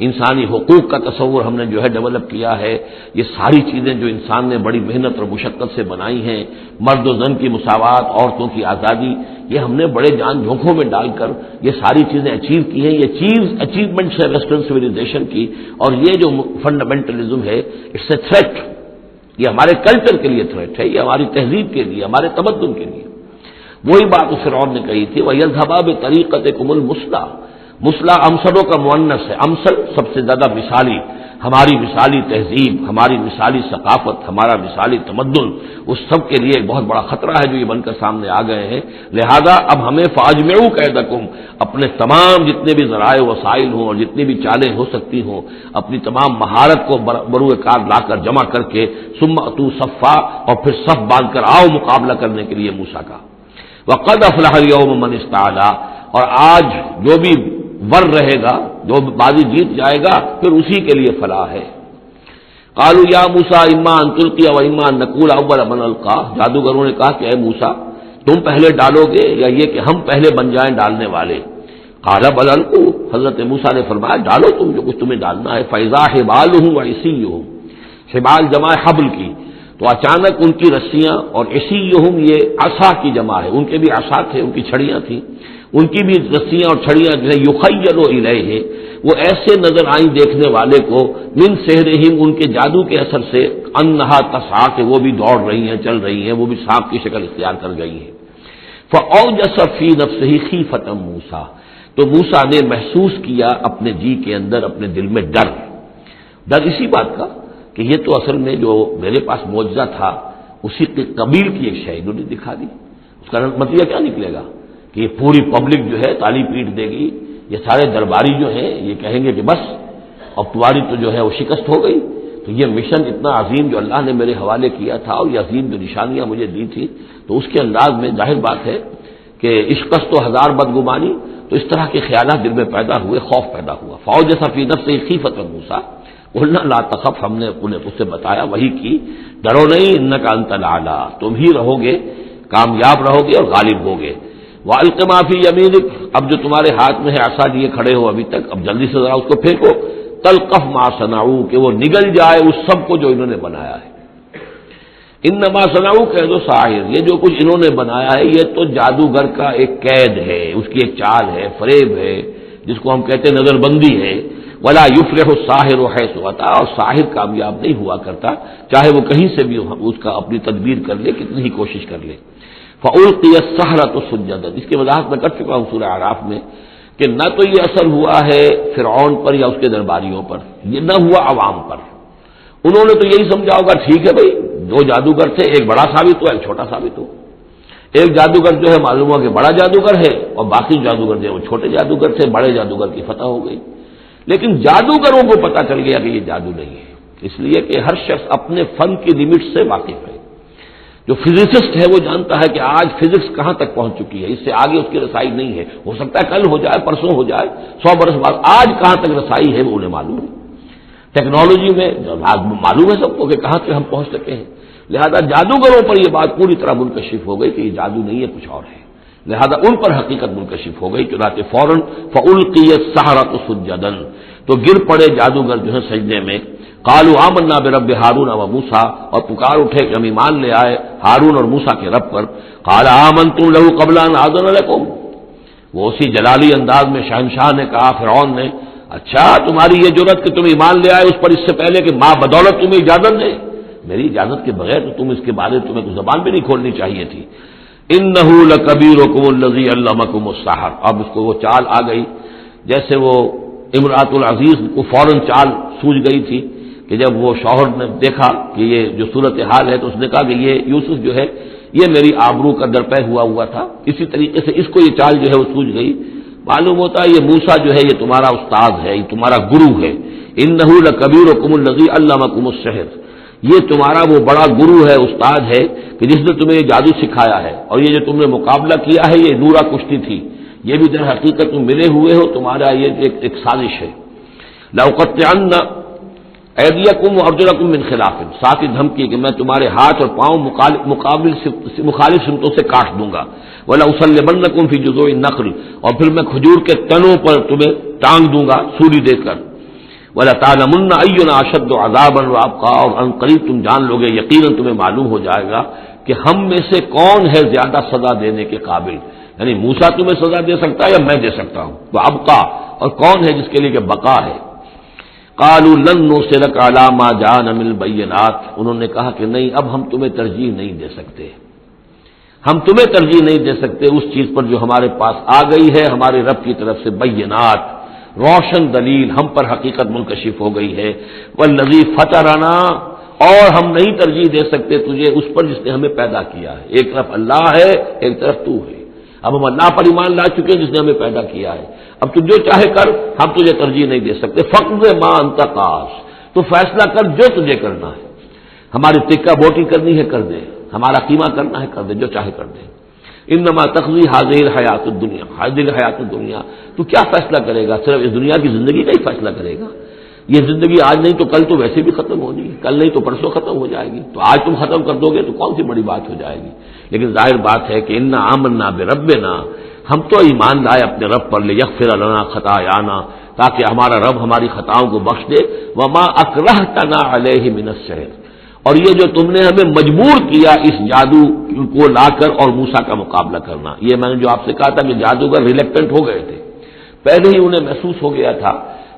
انسانی حقوق کا تصور ہم نے جو ہے ڈیولپ کیا ہے، یہ ساری چیزیں جو انسان نے بڑی محنت اور مشقت سے بنائی ہیں، مرد و زن کی مساوات، عورتوں کی آزادی، یہ ہم نے بڑے جان جھونکوں میں ڈال کر یہ ساری چیزیں اچیو کی ہیں۔ یہ اچیومنٹس ہے ویسٹرن سویلائزیشن کی، اور یہ جو فنڈامنٹلزم ہے اٹس اے تھریٹ، یہ ہمارے کلچر کے لیے تھریٹ ہے، یہ ہماری تہذیب کے لیے، ہمارے تمدن کے لیے۔ وہی بات اس فرعون نے کہی تھی، وَيَذْهَبَا بِطَرِيقَتِكُمُ الْمُثْلَىٰ، مثلا امثلوں کا مؤنث ہے، امثل سب سے زیادہ مثالی، ہماری مثالی تہذیب، ہماری مثالی ثقافت، ہمارا مثالی تمدن، اس سب کے لیے ایک بہت بڑا خطرہ ہے جو یہ بن کر سامنے آ گئے ہیں۔ لہذا اب ہمیں فاجمعوا کیدکم، اپنے تمام جتنے بھی ذرائع وسائل ہوں اور جتنی بھی چالیں ہو سکتی ہوں، اپنی تمام مہارت کو بروئے کار لا کر جمع کر کے، ثم اتوا صفا، اور پھر صف باندھ کر آؤ مقابلہ کرنے کے لیے موسیٰ کا۔ وقد افلح اليوم من استعلا، اور آج جو بھی ور رہے گا، جو بازی جیت جائے گا، پھر اسی کے لیے فلاح ہے۔ قالوا یا موسیٰ اما ان تلقی و اما ان نقول اول من القا، جادوگروں نے کہا کہ اے موسیٰ تم پہلے ڈالو گے یا یہ کہ ہم پہلے بن جائیں ڈالنے والے؟ قال بل القوا، حضرت موسیٰ نے فرمایا ڈالو تم جو کچھ تمہیں ڈالنا ہے۔ فاذا حبالهم وعصیهم، حبال جمع حبل کی، تو اچانک ان کی رسیاں، اور عصیهم یہ عصا کی جمع ہے، ان کے بھی عصا تھے، ان کی چھڑیاں تھیں، ان کی بھی رسیاں اور چھڑیاں جو ہے یخیل الیہ، وہ ایسے نظر آئیں دیکھنے والے کو، من سحرہم، ان کے جادو کے اثر سے، انہا تسعی، کہ وہ بھی دوڑ رہی ہیں، چل رہی ہیں، وہ بھی سانپ کی شکل اختیار کر گئی ہیں۔ فاوجس فی نفسہ خیفۃ موسیٰ، تو موسیٰ نے محسوس کیا اپنے جی کے اندر، اپنے دل میں ڈر اسی بات کا کہ یہ تو اصل میں جو میرے پاس معجزہ تھا اسی کے قبیل کی ایک شے انہوں نے دکھا دی۔ اس کا نتیجہ کیا نکلے گا کہ یہ پوری پبلک جو ہے تالی پیٹ دے گی، یہ سارے درباری جو ہیں یہ کہیں گے کہ بس اب تمہاری تو جو ہے وہ شکست ہو گئی۔ تو یہ مشن اتنا عظیم جو اللہ نے میرے حوالے کیا تھا، اور یہ عظیم جو نشانیاں مجھے دی تھی، تو اس کے انداز میں ظاہر بات ہے کہ عشقست و ہزار بدگمانی، تو اس طرح کے خیالات دل میں پیدا ہوئے، خوف پیدا ہوا۔ فاوجس فی نفسہ خیفۃ موسیٰ قلنا لا تخف، ہم نے انہیں اس سے بتایا، وہی کی، ڈرو نہیں، انک انت الاعلی، تم ہی رہو گے، کامیاب رہو گے اور غالب ہوگے۔ وَأَلْقِ مَا فِي يَمِينِكَ، اب جو تمہارے ہاتھ میں ہے عصا لیے کھڑے ہو ابھی تک، اب جلدی سے ذرا اس کو پھینکو، تلقف ما صنعوا، کہ وہ نگل جائے اس سب کو جو انہوں نے بنایا ہے۔ انما صنعوا کہہ دو ساحر، یہ جو کچھ انہوں نے بنایا ہے یہ تو جادوگر کا ایک قید ہے، اس کی ایک چال ہے، فریب ہے، جس کو ہم کہتے ہیں نظر بندی ہے۔ ولا یفلح الساحر حیث اتی، اور ساحر کامیاب نہیں ہوا کرتا چاہے وہ کہیں سے بھی اس کا اپنی تدبیر کر لے، کتنی ہی کوشش کر لے۔ فألقي السحرة سجدا، اس کی وضاحت میں کر چکا ہوں سورہ اعراف میں کہ نہ تو یہ اثر ہوا ہے فرعون پر یا اس کے درباریوں پر، یہ نہ ہوا عوام پر۔ انہوں نے تو یہی سمجھا ہوگا ٹھیک ہے بھائی، دو جادوگر تھے، ایک بڑا ثابت ہوا، ایک چھوٹا ثابت ہوا۔ ایک جادوگر جو ہے معلوم ہوا کہ بڑا جادوگر ہے، اور باقی جادوگر جو ہے وہ چھوٹے جادوگر تھے، بڑے جادوگر کی فتح ہو گئی۔ لیکن جادوگروں کو پتا چل گیا کہ یہ جادو نہیں ہے، اس لیے کہ ہر شخص اپنے فن کی لمٹ سے واقف ہے۔ جو فزسسٹ ہے وہ جانتا ہے کہ آج فزکس کہاں تک پہنچ چکی ہے، اس سے آگے اس کی رسائی نہیں ہے، ہو سکتا ہے کل ہو جائے، پرسوں ہو جائے، 100 برس بعد، آج کہاں تک رسائی ہے وہ انہیں معلوم ہے۔ ٹیکنالوجی میں معلوم ہے سب کو کہ کہاں تک ہم پہنچ سکے ہیں، لہذا جادوگروں پر یہ بات پوری طرح منکشف ہو گئی کہ یہ جادو نہیں ہے، کچھ اور ہے، لہذا ان پر حقیقت منکشف ہو گئی، چنانچہ فوراً فألقي السحرة سجدا، تو گر پڑے جادوگر جو ہے سجدے میں۔ قالوا آمنا برب ہارون و موسیٰ، اور پکار اٹھے کہ ہم ایمان لے آئے ہارون اور موسیٰ کے رب پر۔ قال آمنتم له قبل ان آذن لكم، وہ اسی جلالی انداز میں شہنشاہ نے کہا فرعون نے، اچھا تمہاری یہ جرت کہ تم ایمان لے آئے اس پر اس سے پہلے کہ ماں بدولت تمہیں اجازت دے، میری اجازت کے بغیر تو تم اس کے بارے میں تمہیں زبان بھی نہیں کھولنی چاہیے تھی۔ انہ لکبیرکم الذی علمکم السحر، اب اس کو وہ چال آ گئی جیسے وہ امرأۃ العزیز کو فوراً چال سوجھ گئی تھی کہ جب وہ شوہر نے دیکھا کہ یہ جو صورتحال ہے تو اس نے کہا کہ یہ یوسف جو ہے یہ میری آبرو کا درپے ہوا تھا، اسی طریقے سے اس کو یہ چال جو ہے وہ سوجھ گئی۔ معلوم ہوتا ہے یہ موسیٰ جو ہے یہ تمہارا استاد ہے، یہ تمہارا گرو ہے۔ انہ لکبیرکم الذی علمکم السحر، یہ تمہارا وہ بڑا گرو ہے، استاد ہے کہ جس نے تمہیں یہ جادو سکھایا ہے، اور یہ جو تم نے مقابلہ کیا ہے یہ نورا کشتی تھی، یہ بھی در حقیقت تم ملے ہوئے ہو، تمہارا یہ ایک سازش ہے۔ لأقطعن ایدیکم وارجلکم من خلاف، ساتھ ہی دھمکی کہ میں تمہارے ہاتھ اور پاؤں مخالف سمتوں سے کاٹ دوں گا۔ ولاصلبنکم فی جذوع النخل، اور پھر میں کھجور کے تنوں پر تمہیں ٹانگ دوں گا سولی دے کر۔ وَلَتَعْلَمُنَّ أَيُّنَا أَشَدُّ عَذَابًا وَأَبْقَىٰ، اور ان قریب تم جان لوگے، یقیناً تمہیں معلوم ہو جائے گا کہ ہم میں سے کون ہے زیادہ سزا دینے کے قابل، یعنی موسیٰ تمہیں سزا دے سکتا ہے یا میں دے سکتا ہوں، وَأَبْقَىٰ، اور کون ہے جس کے لیے کہ بقا ہے۔ قَالُوا لَن نُّرْسِلَكَ عَلَىٰ مَا جَاءَنَا مِنَ الْبَيِّنَاتِ، انہوں نے کہا کہ نہیں، اب ہم تمہیں ترجیح نہیں دے سکتے، ہم تمہیں ترجیح نہیں دے سکتے اس چیز پر جو ہمارے پاس آ گئی ہے ہمارے رب کی طرف سے، بینات، روشن دلیل، ہم پر حقیقت منکشف ہو گئی ہے۔ والذی فطرنا، اور ہم نہیں ترجیح دے سکتے تجھے اس پر جس نے ہمیں پیدا کیا ہے، ایک طرف اللہ ہے ایک طرف تو ہے، اب ہم اللہ پر ایمان لا چکے ہیں جس نے ہمیں پیدا کیا ہے، اب تو جو چاہے کر، ہم تجھے ترجیح نہیں دے سکتے۔ فقض ما انت قاض، تو فیصلہ کر جو تجھے کرنا ہے، ہماری تکہ بوٹی کرنی ہے کر دے، ہمارا قیمہ کرنا ہے کر دے، جو چاہے کر دے۔ انما تقضی هذه الحیات الدنیا، هذه الحیات الدنیا، تو کیا فیصلہ کرے گا؟ صرف اس دنیا کی زندگی کا ہی فیصلہ کرے گا؟ یہ زندگی آج نہیں تو کل تو ویسے بھی ختم ہونی ہے، کل نہیں تو پرسوں ختم ہو جائے گی، تو آج تم ختم کر دو گے تو کون سی بڑی بات ہو جائے گی؟ لیکن ظاہر بات ہے کہ انا آمنا بربنا، ہم تو ایمان لائے اپنے رب پر، لیغفر لنا خطایانا، تاکہ ہمارا رب ہماری خطاؤں کو بخش دے، وما اکرہتنا علیہ من السحر، اور یہ جو تم نے ہمیں مجبور کیا اس جادو کو لا کر اور موسیٰ کا مقابلہ کرنا، یہ میں نے جو آپ سے کہا تھا کہ جادوگر ریلیکٹنٹ ہو گئے تھے، پہلے ہی انہیں محسوس ہو گیا تھا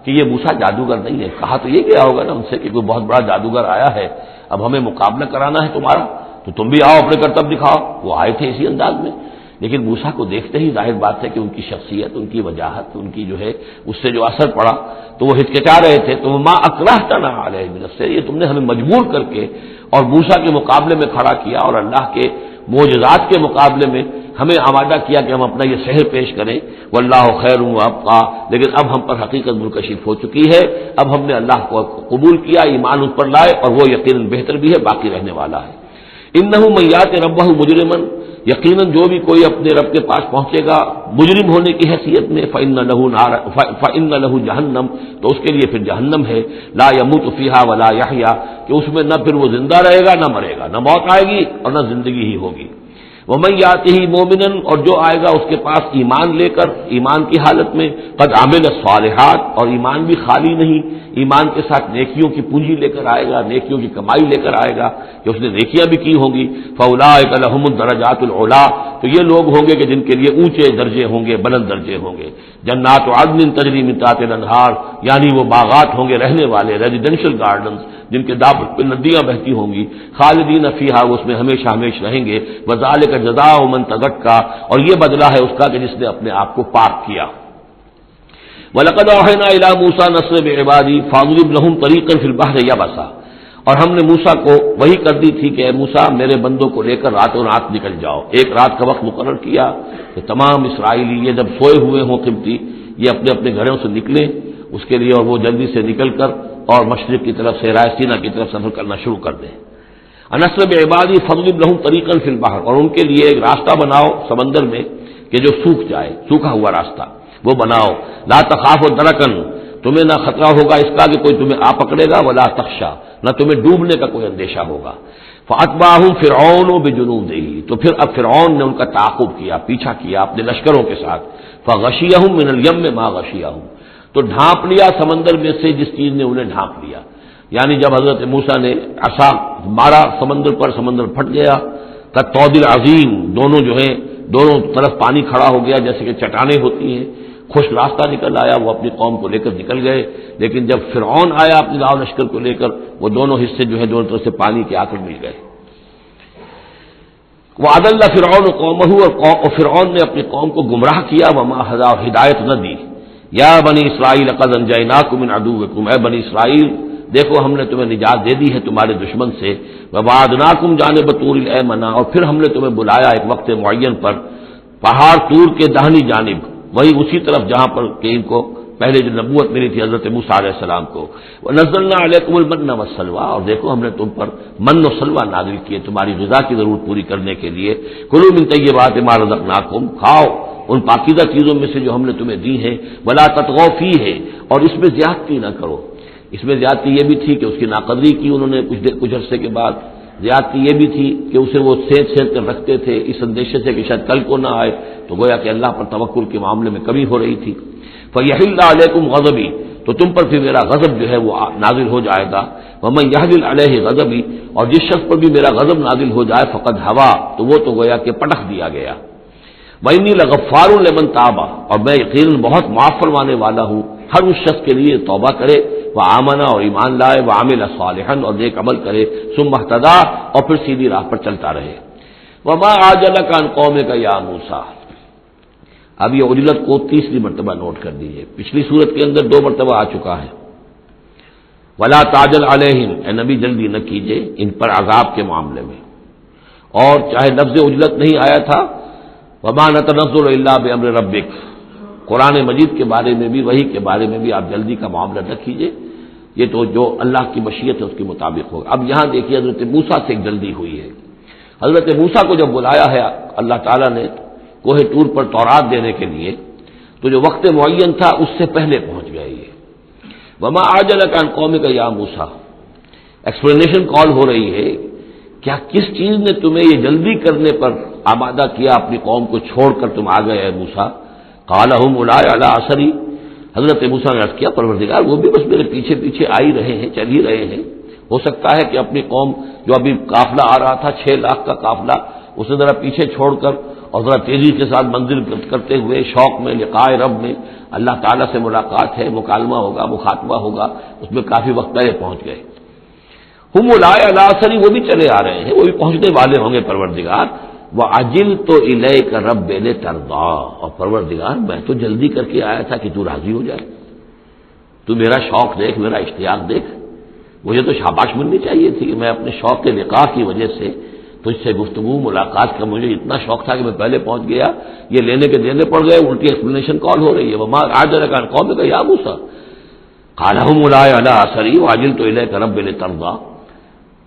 کہ یہ موسیٰ جادوگر نہیں ہے، کہا تو یہ گیا ہوگا نا ان سے کہ کوئی بہت بڑا جادوگر آیا ہے، اب ہمیں مقابلہ کرانا ہے تمہارا، تو تم بھی آؤ اپنے کرتب دکھاؤ۔ وہ آئے تھے اسی انداز میں، لیکن موسیٰ کو دیکھتے ہی ظاہر بات ہے کہ ان کی شخصیت، ان کی وجاہت، ان کی جو ہے اس سے جو اثر پڑا تو وہ ہچکچا رہے تھے، تو ما اکرہتنا علیہ من السحر، یہ تم نے ہمیں مجبور کر کے اور موسیٰ کے مقابلے میں کھڑا کیا اور اللہ کے معجزات کے مقابلے میں ہمیں آمادہ کیا کہ ہم اپنا یہ سحر پیش کریں۔ واللہ خیر وابقیٰ، لیکن اب ہم پر حقیقت منکشف ہو چکی ہے، اب ہم نے اللہ کو قبول کیا، ایمان اس پر لائے، اور وہ یقیناً بہتر بھی ہے، باقی رہنے والا ہے۔ انہ من یات ربہ مجرما، یقیناً جو بھی کوئی اپنے رب کے پاس پہنچے گا مجرم ہونے کی حیثیت میں، فإن لہ جہنم، تو اس کے لیے پھر جہنم ہے، لا یموت فیہا ولا یحیا، کہ اس میں نہ پھر وہ زندہ رہے گا نہ مرے گا، نہ موت آئے گی اور نہ زندگی ہی ہوگی۔ ومن یاتہ مومنا، اور جو آئے گا اس کے پاس ایمان لے کر، ایمان کی حالت میں، قد عمل الصالحات، اور ایمان بھی خالی نہیں، ایمان کے ساتھ نیکیوں کی پونجی لے کر آئے گا، نیکیوں کی کمائی لے کر آئے گا کہ اس نے نیکیاں بھی کی ہوں گی، فاولئک لہم الدرجات العلی، تو یہ لوگ ہوں گے کہ جن کے لیے اونچے درجے ہوں گے، بلند درجے ہوں گے۔ جنات عدن تجری من تحتها الانہار، یعنی وہ باغات ہوں گے رہنے والے، ریزیڈینشل گارڈنز، جن کے داب پہ ندیاں بہتی ہوں گی، خالدین فیہا، وہ اس میں ہمیشہ ہمیشہ رہیں گے، وذالک جزاء من تزکا، اور یہ بدلہ ہے اس کا کہ جس نے اپنے آپ کو پاک کیا۔ وَلَقَدْ أَوْحَيْنَا إِلَىٰ مُوسَىٰ نَسْرِ بِعِبَادِي فَاضْرِبْ لَهُمْ طَرِيقًا فِي الْبَحْرِ يَبَسًا، اور ہم نے موسیٰ کو وہی کر دی تھی کہ اے موسیٰ میرے بندوں کو لے کر راتوں رات نکل جاؤ، ایک رات کا وقت مقرر کیا کہ تمام اسرائیلی یہ جب سوئے ہوئے ہوں قبطی، یہ اپنے اپنے گھروں سے نکلیں اس کے لیے، اور وہ جلدی سے نکل کر اور مشرق کی طرف سے سینا کی طرف سفر کرنا شروع کر دیں۔ نسر بعبادی فضرب لهم طریقا فی البحر، اور ان کے لیے ایک راستہ بناؤ سمندر میں کہ جو سوکھ جائے، سوکھا ہوا راستہ وہ بناؤ۔ لا تخاف درکن، تمہیں نہ خطرہ ہوگا اس کا کہ کوئی تمہیں آ پکڑے گا، ولا تخشا، نہ تمہیں ڈوبنے کا کوئی اندیشہ ہوگا۔ فاتبعهم فرعون بجنودہ، تو پھر اب فرعون نے ان کا تعاقب کیا، پیچھا کیا اپنے لشکروں کے ساتھ، فغشیہم من الیم ما غشیہم، تو ڈھانپ لیا سمندر میں سے جس چیز نے انہیں ڈھانپ لیا، یعنی جب حضرت موسیٰ نے عصا مارا سمندر پر، سمندر پھٹ گیا، کالطود العظیم، دونوں جو ہیں دونوں طرف پانی کھڑا ہو گیا جیسے کہ چٹانیں ہوتی ہیں، خوش راستہ نکل آیا، وہ اپنی قوم کو لے کر نکل گئے، لیکن جب فرعون آیا اپنے لاؤ لشکر کو لے کر، وہ دونوں حصے جو ہیں دونوں طرف سے پانی کے آ کر مل گئے۔ وَأَضَلَّ فِرْعَوْنُ قَوْمَهُ، اور فرعون نے اپنی قوم کو گمراہ کیا، وَمَا ہدایت نہ دی۔ یا بنی اسرائیل قد انجیناکم من عدوکم، اے بنی اسرائیل دیکھو ہم نے تمہیں نجات دے دی ہے تمہارے دشمن سے، وبعدناکم جانب طور الایمن، اور پھر ہم نے تمہیں بلایا ایک وقت معین پر پہاڑ طور کے داہنی جانب، وہی اسی طرف جہاں پر کہ ان کو پہلے جو نبوت ملی تھی حضرت موسیٰ علیہ السلام کو، وَنَزَّلْنَا عَلَيْكُمُ الْمَنَّ وَالسَّلْوَىٰ، اور دیکھو ہم نے تم پر من و سلوہ نازل کیے تمہاری غذا کی ضرورت پوری کرنے کے لیے، کُلُوا مِن طَیِّبَاتِ مَا رَزَقْنَاکُمْ، کھاؤ ان پاکیزہ چیزوں میں سے جو ہم نے تمہیں دی ہیں، وَلَا تَطْغَوْا فِیہ، اور اس میں زیادتی نہ کرو۔ اس میں زیادتی یہ بھی تھی کہ اس کی ناقدری کی انہوں نے کچھ عرصے کے بعد، زیادتی یہ بھی تھی کہ اسے وہ سینچ کر رکھتے تھے اس اندیشے سے کہ شاید کل کو نہ آئے، تو گویا کہ اللہ پر توکل کے معاملے میں کمی ہو رہی تھی۔ فَيَحِلَّ عَلَيْكُمْ غَضَبِي، تو تم پر پھر میرا غضب جو ہے وہ نازل ہو جائے گا، وَمَن يَحْلِلْ عَلَيْهِ غَضَبِي، اور جس شخص پر بھی میرا غضب نازل ہو جائے فقد ہوا، تو وہ تو گویا کہ پٹخ دیا گیا۔ وَإِنِّي لَغَفَّارٌ لِمَن تَابَ، اور میں یقیناً بہت معاف فرمانے والا ہوں ہر اس شخص کے لیے توبہ کرے، وَآمَنَ، اور ایمان لائے، وَعَمِلَ صَالِحًا، اور نیک عمل کرے، ثُمَّ اهْتَدَىٰ، اور پھر سیدھی راہ پر چلتا رہے۔ وَمَا أَعْجَلَكَ عَنْ قَوْمِكَ يَا مُوسَىٰ، اب یہ عجلت کو تیسری مرتبہ نوٹ کر دیجیے، پچھلی صورت کے اندر 2 مرتبہ آ چکا ہے۔ وَلَا تَعْجَلْ عَلَيْهِمْ، اے نبی جلدی نہ کیجیے ان پر عذاب کے معاملے میں، اور چاہے لفظ عجلت نہیں آیا تھا، وَمَا نَتَنَزَّلُ إِلَّا بِأَمْرِ رَبِّكَ، قرآن مجید کے بارے میں بھی، وحی کے بارے میں بھی آپ جلدی کا معاملہ نہ کیجیے، یہ تو جو اللہ کی مشیت ہے اس کے مطابق ہوگا۔ اب یہاں دیکھیے حضرت موسیٰ سے ایک جلدی ہوئی ہے۔ حضرت موسیٰ کو جب بلایا ہے اللہ تعالیٰ نے کوہ طور پر تورات دینے کے لیے، تو جو وقت معین تھا اس سے پہلے پہنچ گئے یہ۔ وَمَا أَعْجَلَكَ عَنْ قَوْمِكَ يَا مُوسَىٰ، ایکسپلینیشن کال ہو رہی ہے، کیا کس چیز نے تمہیں یہ جلدی کرنے پر آمادہ کیا، اپنی قوم کو چھوڑ کر تم آ گئے اے موسیٰ؟ قَالَ هُمْ أُولَٰئِكَ عَلَىٰ أَثَرِي، حضرت موسیٰ نے عرض کیا پروردگار وہ بھی بس میرے پیچھے پیچھے آ ہی رہے ہیں، چل ہی رہے ہیں، ہو سکتا ہے کہ اپنی قوم جو ابھی قافلہ آ رہا تھا 6 لاکھ کا قافلہ، اسے ذرا پیچھے چھوڑ کر اور ذرا تیزی کے ساتھ منزل کرتے ہوئے شوق میں لقاء رب میں اللہ تعالیٰ سے ملاقات ہے، مکالمہ ہوگا، مخاطبہ ہوگا، اس میں کافی وقت پہلے پہنچ گئے۔ ہم اولئک علی اثری، وہ بھی چلے آ رہے ہیں، وہ بھی پہنچنے والے ہوں گے پروردگار۔ وعجلت الیک رب لترضی، اور پروردگار میں تو جلدی کر کے آیا تھا کہ تو راضی ہو جائے، تو میرا شوق دیکھ، میرا اشتیاق دیکھ، مجھے تو شاباش ملنی چاہیے تھی کہ میں اپنے شوق کے لقاء کی وجہ سے تجھ سے گفتگو ملاقات کا مجھے اتنا شوق تھا کہ میں پہلے پہنچ گیا، یہ لینے کے دینے پڑ گئے، الٹی ایکسپلینیشن کال ہو رہی ہے۔ وما أعجلك عن قومك يا موسى قال هم أولئك على أثري وعجلت إليك رب لترضى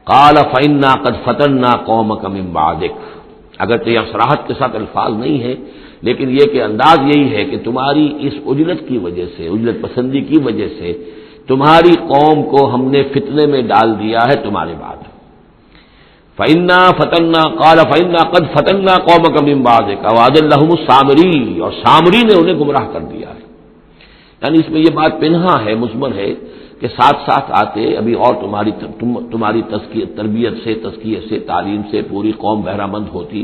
قال فإنا قد فتنا قومك من بعدك، اگرچہ یہ صراحت کے ساتھ الفاظ نہیں ہے، لیکن یہ کہ انداز یہی ہے کہ تمہاری اس عجلت کی وجہ سے، عجلت پسندی کی وجہ سے تمہاری قوم کو ہم نے فتنے میں ڈال دیا ہے تمہارے بعد۔ فَإِنَّا فَتَنَّا قَالَ فَإِنَّا قَدْ فَتَنَّا قَوْمَكَ مِن بَعْدِكَ وَأَضَلَّهُمُ السَّامِرِي، اور سامری نے انہیں گمراہ کر دیا ہے۔ یعنی اس میں یہ بات پنہا ہے، مضمر ہے کہ ساتھ ساتھ آتے ابھی اور تمہاری تربیت سے، تزکیے سے، تعلیم سے پوری قوم بہرہ مند ہوتی،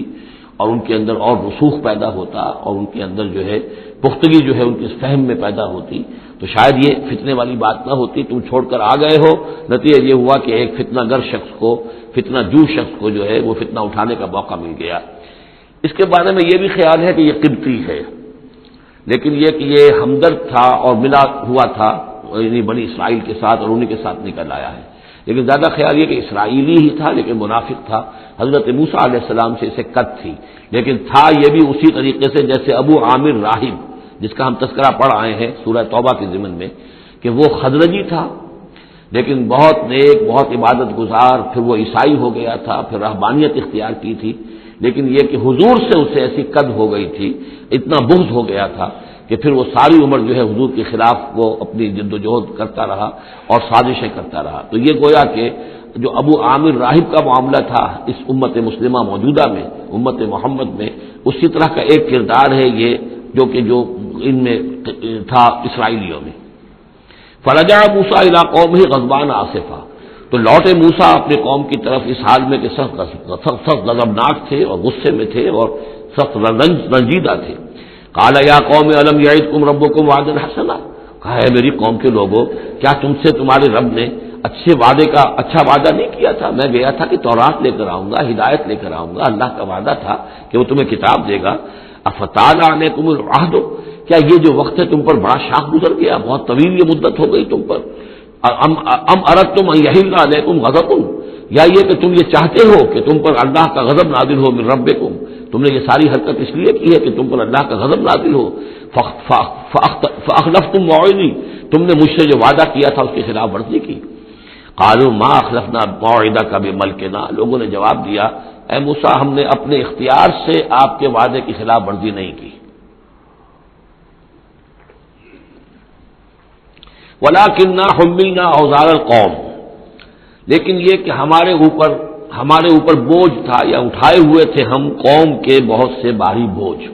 اور ان کے اندر اور رسوخ پیدا ہوتا، اور ان کے اندر جو ہے پختگی جو ہے ان کے فہم میں پیدا ہوتی، تو شاید یہ فتنے والی بات نہ ہوتی۔ تم چھوڑ کر آ گئے ہو، نتیجہ یہ ہوا کہ ایک فتنہ گر شخص کو، فتنہ جو شخص کو جو ہے وہ فتنہ اٹھانے کا موقع مل گیا۔ اس کے بارے میں یہ بھی خیال ہے کہ یہ قبطی ہے، لیکن یہ کہ یہ ہمدرد تھا اور ملا ہوا تھا یعنی بنی اسرائیل کے ساتھ، اور انہی کے ساتھ نکل آیا ہے، لیکن زیادہ خیال یہ کہ اسرائیلی ہی تھا لیکن منافق تھا۔ حضرت موسیٰ علیہ السلام سے اسے قد تھی، لیکن تھا یہ بھی اسی طریقے سے جیسے ابو عامر راہب جس کا ہم تذکرہ پڑھ آئے ہیں سورہ توبہ کے ضمن میں، کہ وہ خزرجی تھا لیکن بہت نیک، بہت عبادت گزار، پھر وہ عیسائی ہو گیا تھا، پھر رہبانیت اختیار کی تھی، لیکن یہ کہ حضور سے اسے ایسی قد ہو گئی تھی، اتنا بغض ہو گیا تھا کہ پھر وہ ساری عمر جو ہے حضور کے خلاف وہ اپنی جد و جہد کرتا رہا اور سازشیں کرتا رہا۔ تو یہ گویا کہ جو ابو عامر راہب کا معاملہ تھا اس امت مسلمہ موجودہ میں، امت محمد میں، اسی طرح کا ایک کردار ہے یہ جو ان میں تھا اسرائیلیوں میں۔ فرجع موسیٰ الی قومہ غضبان آسفا، تو لوٹے موسیٰ اپنے قوم کی طرف اس حال میں کہ سخت غضبناک تھے اور غصے میں تھے اور سخت رنجیدہ تھے۔ قال یا قوم الم یعدکم ربکم وعدا حسنا، کہا ہے میری قوم کے لوگوں، کیا تم سے تمہارے رب نے اچھا وعدہ نہیں کیا تھا؟ میں گیا تھا کہ تورات لے کر آؤں گا، ہدایت لے کر آؤں گا، اللہ کا وعدہ تھا کہ وہ تمہیں کتاب دے گا۔ افتال علیکم العہد، کیا یہ جو وقت ہے تم پر بڑا شاق گزر گیا، بہت طویل یہ مدت ہو گئی تم پر؟ ام اردتم ان یحل علیکم غضب، یا یہ کہ تم یہ چاہتے ہو کہ تم پر اللہ کا غضب نازل ہو من ربکم، تم نے یہ ساری حرکت اس لیے کی ہے کہ تم پر اللہ کا غضب نازل ہو، فاخلفتم موعدی، تم نے مجھ سے جو وعدہ کیا تھا اس کی خلاف ورزی کی۔ قالوا ما اخلفنا موعدک بملکنا، لوگوں نے جواب دیا اے موسیٰ ہم نے اپنے اختیار سے آپ کے وعدے کی خلاف ورزی نہیں کی، ولکننا حملنا اوزار القوم، لیکن یہ کہ ہمارے اوپر بوجھ تھا یا اٹھائے ہوئے تھے ہم قوم کے بہت سے بھاری بوجھ۔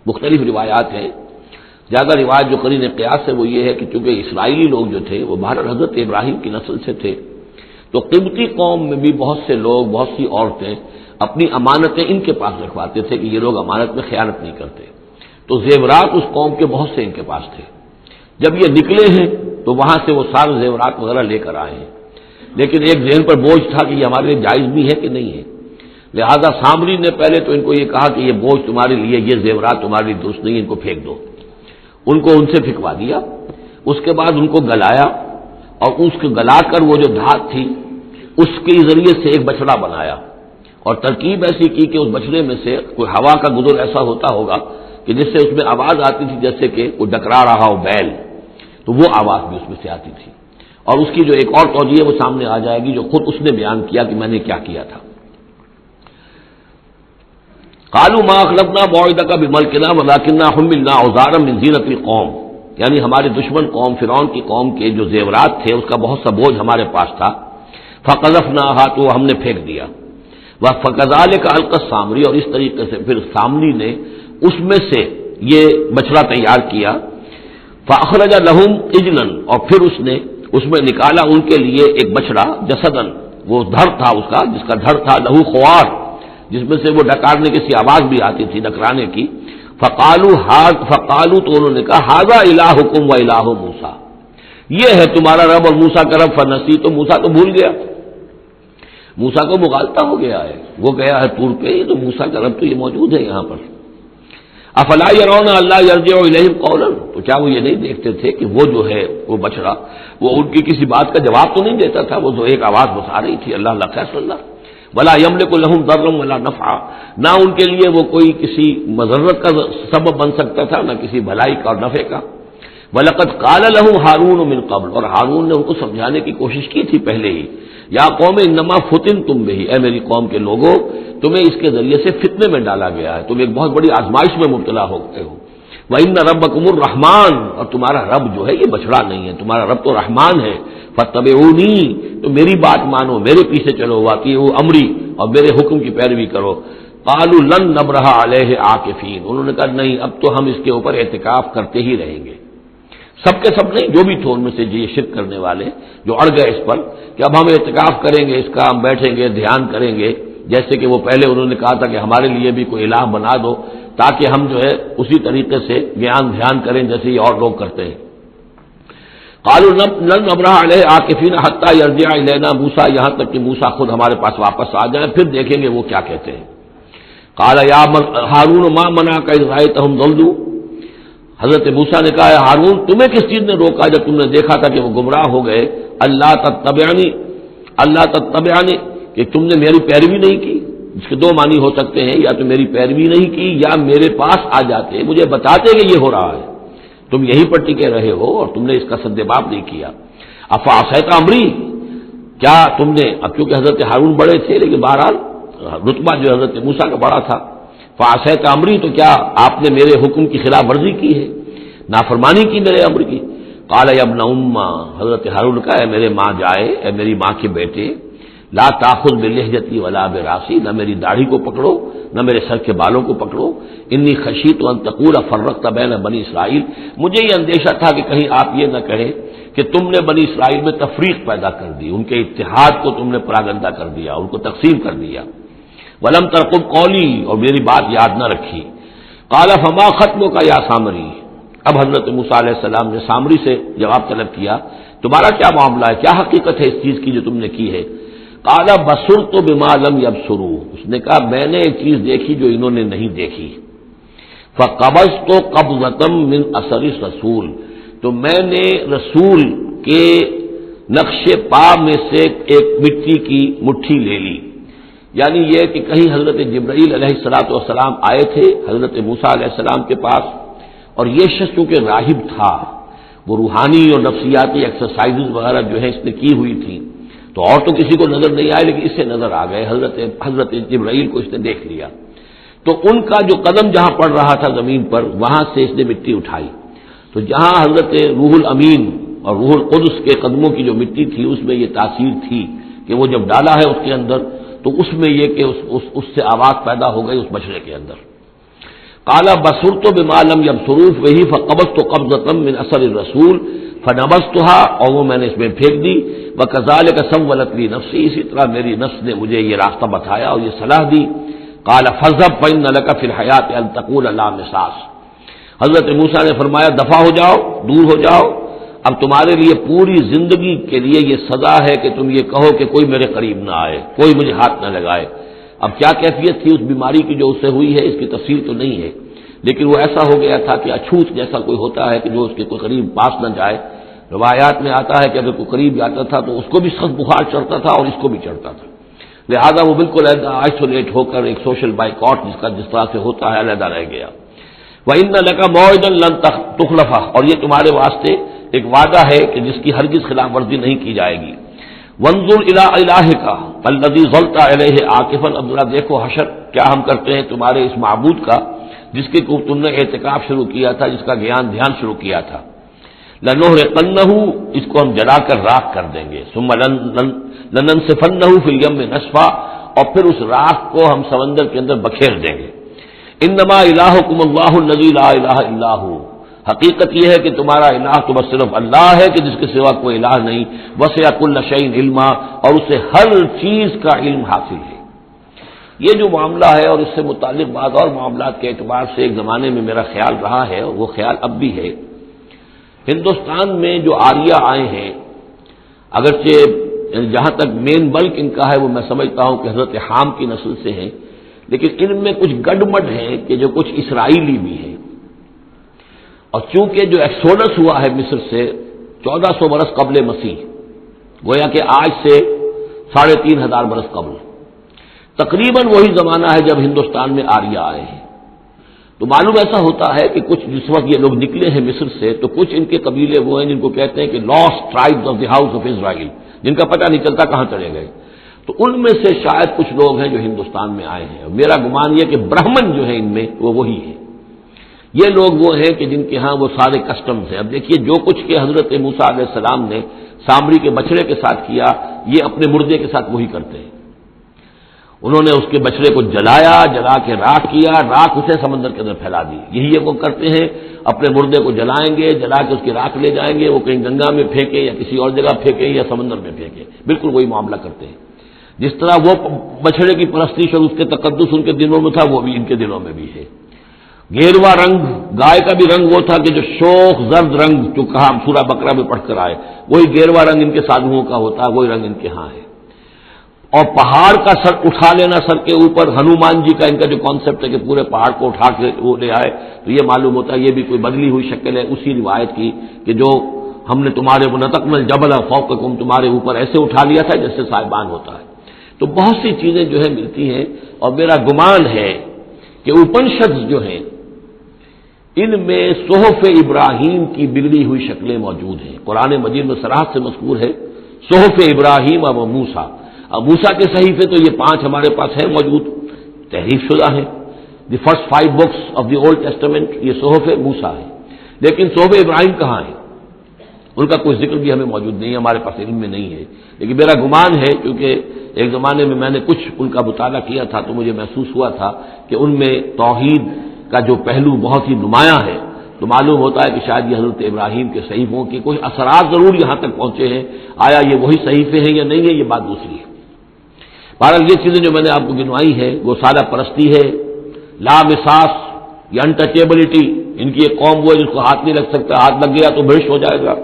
مختلف روایات ہیں، زیادہ روایت جو قرین قیاس ہے وہ یہ ہے کہ چونکہ اسرائیلی لوگ جو تھے وہ بہرحال حضرت ابراہیم کی نسل سے تھے، تو قبطی قوم میں بھی بہت سے لوگ، بہت سی عورتیں اپنی امانتیں ان کے پاس رکھواتے تھے کہ یہ لوگ امانت میں خیانت نہیں کرتے، تو زیورات اس قوم کے بہت سے ان کے پاس تھے۔ جب یہ نکلے ہیں تو وہاں سے وہ سارے زیورات وغیرہ لے کر آئے ہیں، لیکن ایک ذہن پر بوجھ تھا کہ یہ ہمارے لیے جائز بھی ہے کہ نہیں ہے، لہذا سامری نے پہلے تو ان کو یہ کہا کہ یہ بوجھ تمہارے لیے، یہ زیورات تمہارے لیے درست نہیں، ان کو پھینک دو، ان کو ان سے پھینکوا دیا۔ اس کے بعد ان کو گلایا، اور اس کو گلا کر وہ جو دھات تھی اس کے ذریعے سے ایک بچڑا بنایا، اور ترکیب ایسی کی کہ اس بچڑے میں سے کوئی ہوا کا گزر ایسا ہوتا ہوگا کہ جس سے اس میں آواز آتی تھی جیسے کہ کوئی ڈکرا رہا ہو بیل، تو وہ آواز بھی اس میں سے آتی تھی، اور اس کی جو ایک اور توجیہ وہ سامنے آ جائے گی جو خود اس نے بیان کیا کہ میں نے کیا کیا تھا۔ قالوا ما اخلفنا موعدک بملکنا ولکننا حملنا اوزارا من زینۃ القوم، یعنی ہمارے دشمن قوم فرعون کی قوم کے جو زیورات تھے اس کا بہت سا بوجھ ہمارے پاس تھا، فقذفناها، تو ہم نے پھینک دیا، فکذلک القی السامری، اور اس طریقے سے پھر سامری نے اس میں سے یہ بچڑا تیار کیا، فاخرج لهم عجلا، اور پھر اس نے اس میں نکالا ان کے لیے ایک بچڑا، جسدن، وہ دھڑ تھا اس کا، جس کا دھڑ تھا، لہو خوار، جس میں سے وہ ڈکارنے کی سی آواز بھی آتی تھی، ڈکرانے کی، فقالوا، تو انہوں نے کہا ھذا الہکم و الہ موسیٰ، یہ ہے تمہارا رب اور موسیٰ کا رب، فنسی، تو موسیٰ تو بھول گیا، موسیٰ کو مغالطہ ہو گیا ہے، وہ گیا ہے طور پہ، یہ تو موسیٰ کا رب تو یہ موجود ہے یہاں پر۔ افلا یرون اللہ یرجع الیہم قولا، تو کیا وہ یہ نہیں دیکھتے تھے کہ وہ جو ہے وہ بچڑا وہ ان کی کسی بات کا جواب تو نہیں دیتا تھا، وہ تو ایک آواز بس آ رہی تھی، اللہ اللہ خیر اللہ، ولا یملک لهم ضرا ولا نفعا، نہ ان کے لیے وہ کوئی کسی مضرت کا سبب بن سکتا تھا نہ کسی بھلائی کا اور نفع کا۔ وَلَقَدْ قَالَ لَهُ هَارُونُ مِنْ قَبْلُ، اور ہارون نے ان کو سمجھانے کی کوشش کی تھی پہلے ہی، یا قوم انما فتنتم بہ، اے میری قوم کے لوگوں تمہیں اس کے ذریعے سے فتنے میں ڈالا گیا ہے، تم ایک بہت بڑی آزمائش میں مبتلا ہو گئے ہو، وَإِنَّ رَبَّكُمُ الرَّحْمَٰنُ، اور تمہارا رب جو ہے یہ بچڑا نہیں ہے، تمہارا رب تو رحمان ہے، فَاتَّبِعُونِی، تو میری بات مانو، میرے پیچھے چلو، وَأَطِیعُوا أَمْرِی، اور میرے حکم کی پیروی کرو۔ قَالُوا لَن نَبْرَحَ عَلَیْهِ عَاکِفِینَ، انہوں نے کہا نہیں اب تو ہم اس کے اوپر اعتکاف کرتے ہی رہیں گے، سب کے سب نہیں، جو بھی تھے ان میں سے یہ شرک کرنے والے جو اڑ گئے اس پر کہ اب ہم اعتکاف کریں گے، اس کا ہم بیٹھیں گے، دھیان کریں گے، جیسے کہ وہ پہلے انہوں نے کہا تھا کہ ہمارے لیے بھی کوئی الہ بنا دو تاکہ ہم جو ہے اسی طریقے سے دھیان کریں جیسے یہ اور لوگ کرتے ہیں۔ قالوا لن نبرح علیہ عاکفین حتی یرجع الینا موسیٰ، یہاں تک کہ موسیٰ خود ہمارے پاس واپس آ جائیں، پھر دیکھیں گے وہ کیا کہتے ہیں۔ قال یا ہارون ما منعک اذ رأیتہم ضلوا، حضرت موسیٰ نے کہا ہارون تمہیں کس چیز نے روکا جب تم نے دیکھا تھا کہ وہ گمراہ ہو گئے، اللہ تتبعنی، کہ تم نے میری پیروی نہیں کی، جس کے دو معنی ہو سکتے ہیں، یا تو میری پیروی نہیں کی یا میرے پاس آ جاتے مجھے بتاتے کہ یہ ہو رہا ہے، تم یہیں پر ٹکے رہے ہو اور تم نے اس کا سدباب نہیں کیا۔ افعصیت امری، کیا تم نے، اب کیونکہ حضرت ہارون بڑے تھے لیکن بہرحال رتبہ جو حضرت موسیٰ کا بڑا تھا، فعصیت امری، تو کیا آپ نے میرے حکم کی خلاف ورزی کی ہے، نافرمانی کی میرے امر کی۔ قال یا ابن امہ، حضرت ہارون کا اے میرے ماں جائے، اے میری ماں کے بیٹے، لا تاخذ بلحیتی ولا براسی، نہ میری داڑھی کو پکڑو نہ میرے سر کے بالوں کو پکڑو، انی خشیت ان تقول فرقت بین بنی اسرائیل، مجھے یہ اندیشہ تھا کہ کہیں آپ یہ نہ کہیں کہ تم نے بنی اسرائیل میں تفریق پیدا کر دی، ان کے اتحاد کو تم نے پراگندہ کر دیا، ان کو تقسیم کر دیا۔ ولم ترقب قولی، اور میری بات یاد نہ رکھی۔ قال فما خطبک یا سامری، اب حضرت موسیٰ علیہ السلام نے سامری سے جواب طلب کیا تمہارا کیا معاملہ ہے، کیا حقیقت ہے اس چیز کی جو تم نے کی ہے۔ قال بصرت بما لم يبصروا، اس نے کہا میں نے ایک چیز دیکھی جو انہوں نے نہیں دیکھی، فقبضت قبضة من اثر الرسول، تو میں نے رسول کہ نقش پا میں سے ایک مٹی کی مٹھی لے لی، یعنی یہ کہ کہیں حضرت جبرائیل علیہ الصلوۃ والسلام آئے تھے حضرت موسیٰ علیہ السلام کے پاس، اور یہ شخص چونکہ راہب تھا، وہ روحانی اور نفسیاتی ایکسرسائزز وغیرہ جو ہے اس نے کی ہوئی تھی، تو اور تو کسی کو نظر نہیں آئے لیکن اسے نظر آ گئے، حضرت جبرائیل کو اس نے دیکھ لیا۔ تو ان کا جو قدم جہاں پڑ رہا تھا زمین پر، وہاں سے اس نے مٹی اٹھائی، تو جہاں حضرت روح الامین اور روح القدس کے قدموں کی جو مٹی تھی اس میں یہ تاثیر تھی کہ وہ جب ڈالا ہے اس کے اندر تو اس میں یہ کہ اس سے آواز پیدا ہو گئی اس بچڑے کے اندر۔ قال بصرت بما لم يبصروا به فقبضت قبضة من اثر الرسول فنبذتها، اور وہ میں نے اس میں پھینک دی، وكذلك سولت لي نفسي، اسی طرح میری نفس نے مجھے یہ راستہ بتایا اور یہ صلاح دی۔ قال فاذهب فإن لك في الحياة أن تقول لا مساس، حضرت موسیٰ نے فرمایا دفع ہو جاؤ، دور ہو جاؤ، اب تمہارے لیے پوری زندگی کے لیے یہ سزا ہے کہ تم یہ کہو کہ کوئی میرے قریب نہ آئے، کوئی مجھے ہاتھ نہ لگائے۔ اب کیا کیفیت تھی اس بیماری کی جو اس سے ہوئی ہے اس کی تفصیل تو نہیں ہے، لیکن وہ ایسا ہو گیا تھا کہ اچھوت جیسا کوئی ہوتا ہے کہ جو اس کے کوئی قریب پاس نہ جائے۔ روایات میں آتا ہے کہ اگر کوئی قریب جاتا تھا تو اس کو بھی سخت بخار چڑھتا تھا اور اس کو بھی چڑھتا تھا، لہذا وہ بالکل آئسولیٹ ہو کر ایک سوشل بائیکاٹ جس طرح سے ہوتا ہے علیحدہ رہ گیا۔ وَإِنَّ لَكَ مَوْعِدًا لَن تُخْلَفَهُ، اور یہ تمہارے واسطے ایک وعدہ ہے کہ جس کی ہرگز خلاف ورزی نہیں کی جائے گی۔ وَانظُرْ إِلَىٰ إِلَٰهِكَ الَّذِي ظَلْتَ عَلَيْهِ عَاكِفًا، اب ذرا دیکھو حشر کیا ہم کرتے ہیں تمہارے اس معبود کا جس کے کو تم نے اعتکاف شروع کیا تھا، جس کا دھیان شروع کیا تھا۔ لَنُحْرِقَنَّهُ، اس کو ہم جلا کر راکھ کر دیں گے، ثُمَّ لَنَنسِفَنَّهُ فِي الْيَمِّ نَسْفًا، اور پھر اس راکھ کو ہم سمندر کے اندر بکھیر دیں گے۔ انما الہکم اللہ الذی لا الہ الا ہو، حقیقت یہ ہے کہ تمہارا الہ تو بس صرف اللہ ہے کہ جس کے سوا کوئی الہ نہیں، وسع کل شیء علما، اور اسے ہر چیز کا علم حاصل ہے۔ یہ جو معاملہ ہے اور اس سے متعلق بعض اور معاملات کے اعتبار سے ایک زمانے میں میرا خیال رہا ہے اور وہ خیال اب بھی ہے، ہندوستان میں جو آریہ آئے ہیں، اگرچہ جہاں تک مین بلک ان کا ہے وہ میں سمجھتا ہوں کہ حضرت حام کی نسل سے ہیں، لیکن ان میں کچھ گڈمڈ ہیں کہ جو کچھ اسرائیلی بھی ہیں، اور چونکہ جو ایکسوڈس ہوا ہے مصر سے 1400 برس قبل مسیح، گویا کہ آج سے 3500 برس قبل، تقریباً وہی زمانہ ہے جب ہندوستان میں آریہ آئے ہیں۔ تو معلوم ایسا ہوتا ہے کہ کچھ جس وقت یہ لوگ نکلے ہیں مصر سے تو کچھ ان کے قبیلے وہ ہیں جن کو کہتے ہیں کہ last tribes of the house of Israel, جن کا پتہ نہیں چلتا کہاں چلے گئے، تو ان میں سے شاید کچھ لوگ ہیں جو ہندوستان میں آئے ہیں، میرا گمان یہ کہ برہمن جو ہیں ان میں وہ وہی ہیں، یہ لوگ وہ ہیں کہ جن کے ہاں وہ سارے کسٹمز ہیں۔ اب دیکھیے جو کچھ کہ حضرت موسیٰ علیہ السلام نے سامری کے بچڑے کے ساتھ کیا، یہ اپنے مردے کے ساتھ وہی کرتے ہیں، انہوں نے اس کے بچڑے کو جلایا، جلا کے راکھ کیا، راکھ اسے سمندر کے اندر پھیلا دی، یہی یہ وہ کرتے ہیں، اپنے مردے کو جلائیں گے، جلا کے اس کی راکھ لے جائیں گے، وہ کہیں گنگا میں پھینکیں یا کسی اور جگہ پھینکیں یا سمندر میں پھینکیں، بالکل وہی معاملہ کرتے ہیں۔ جس طرح وہ بچڑے کی پرستش اور اس کے تقدس ان کے دلوں میں تھا، وہ بھی ان کے دلوں میں بھی ہے۔ گیروا رنگ، گائے کا بھی رنگ وہ تھا کہ جو شوخ زرد رنگ جو کہا ہم سورہ بقرہ میں پڑھ کر آئے، وہی گیروا رنگ ان کے سادھوؤں کا ہوتا ہے، وہی رنگ ان کے ہاں ہے۔ اور پہاڑ کا سر اٹھا لینا سر کے اوپر، ہنومان جی کا ان کا جو کانسیپٹ ہے کہ پورے پہاڑ کو اٹھا کے وہ لے آئے، تو یہ معلوم ہوتا ہے یہ بھی کوئی بدلی ہوئی شکل ہے اسی روایت کی کہ جو ہم نے تمہارے نطقنا الجبل فوقکم، تمہارے اوپر ایسے اٹھا لیا تھا جیسے سائبان ہوتا ہے۔ تو بہت سی چیزیں جو ہے ملتی ہیں، اور میرا گمان ہے کہ اپنشدز جو ہیں ان میں صحف ابراہیم کی بگڑی ہوئی شکلیں موجود ہیں۔ قرآن مجید میں صراحت سے مذکور ہے صحف ابراہیم و موسیٰ، اب موسیٰ کے صحیفے تو یہ 5 ہمارے پاس ہیں موجود، تحریف شدہ ہیں، the first 5 books of the old testament یہ صحف موسیٰ ہے، لیکن صحف ابراہیم کہاں ہے؟ ان کا کوئی ذکر بھی ہمیں موجود نہیں ہے، ہمارے پاس علم میں نہیں ہے، لیکن میرا گمان ہے کیونکہ ایک زمانے میں نے کچھ ان کا مطالعہ کیا تھا تو مجھے محسوس ہوا تھا کہ ان میں توحید کا جو پہلو بہت ہی نمایاں ہے، تو معلوم ہوتا ہے کہ شاید یہ حضرت ابراہیم کے صحیفوں کے کچھ اثرات ضرور یہاں تک پہنچے ہیں، آیا یہ وہی صحیفے ہیں یا نہیں ہے یہ بات دوسری ہے۔ بہرحال یہ چیزیں جو میں نے آپ کو گنوائی ہیں وہ سادہ پرستی ہے، لا مساس، یہ انٹچیبلٹی، ان کی ایک قوم وہ ہے جس کو ہاتھ نہیں لگ سکتا، ہاتھ لگ گیا تو بھرش ہو جائے گا۔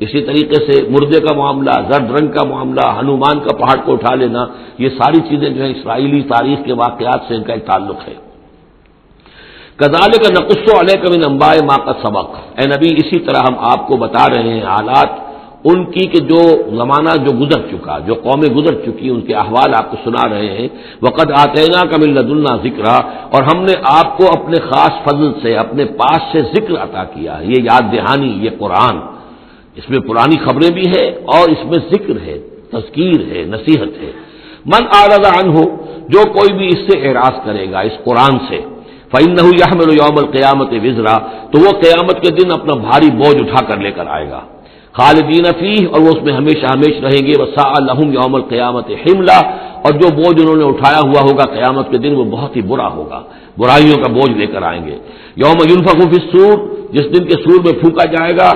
اسی طریقے سے مردے کا معاملہ، زرد رنگ کا معاملہ، ہنومان کا پہاڑ کو اٹھا لینا، یہ ساری چیزیں جو ہیں اسرائیلی تاریخ کے واقعات سے ان کا ایک تعلق ہے۔ کذالک نقص علیک من انباء ما قد سبق، اے نبی اسی طرح ہم آپ کو بتا رہے ہیں حالات ان کی کہ جو زمانہ جو گزر چکا، جو قومیں گزر چکی، ان کے احوال آپ کو سنا رہے ہیں. وقد آتیناک من لدنا ذکرا، اور ہم نے آپ کو اپنے خاص فضل سے، اپنے پاس سے ذکر عطا کیا ہے. یہ یاد دہانی، یہ قرآن، اس میں پرانی خبریں بھی ہیں اور اس میں ذکر ہے، تذکیر ہے، نصیحت ہے. من اعرض عنہ، جو کوئی بھی اس سے اعراض کرے گا، اس قرآن سے، فإنہ یحمل یوم القیامت وزرا، تو وہ قیامت کے دن اپنا بھاری بوجھ اٹھا کر لے کر آئے گا. خالدین فیہ، اور وہ اس میں ہمیشہ ہمیشہ رہیں گے. وساء لہم یوم القیامت حملا، اور جو بوجھ انہوں نے اٹھایا ہوا ہوگا قیامت کے دن وہ بہت ہی برا ہوگا، برائیوں کا بوجھ لے کر آئیں گے. یوم ینفخ فی الصور، جس دن کے سور میں پھونکا جائے گا،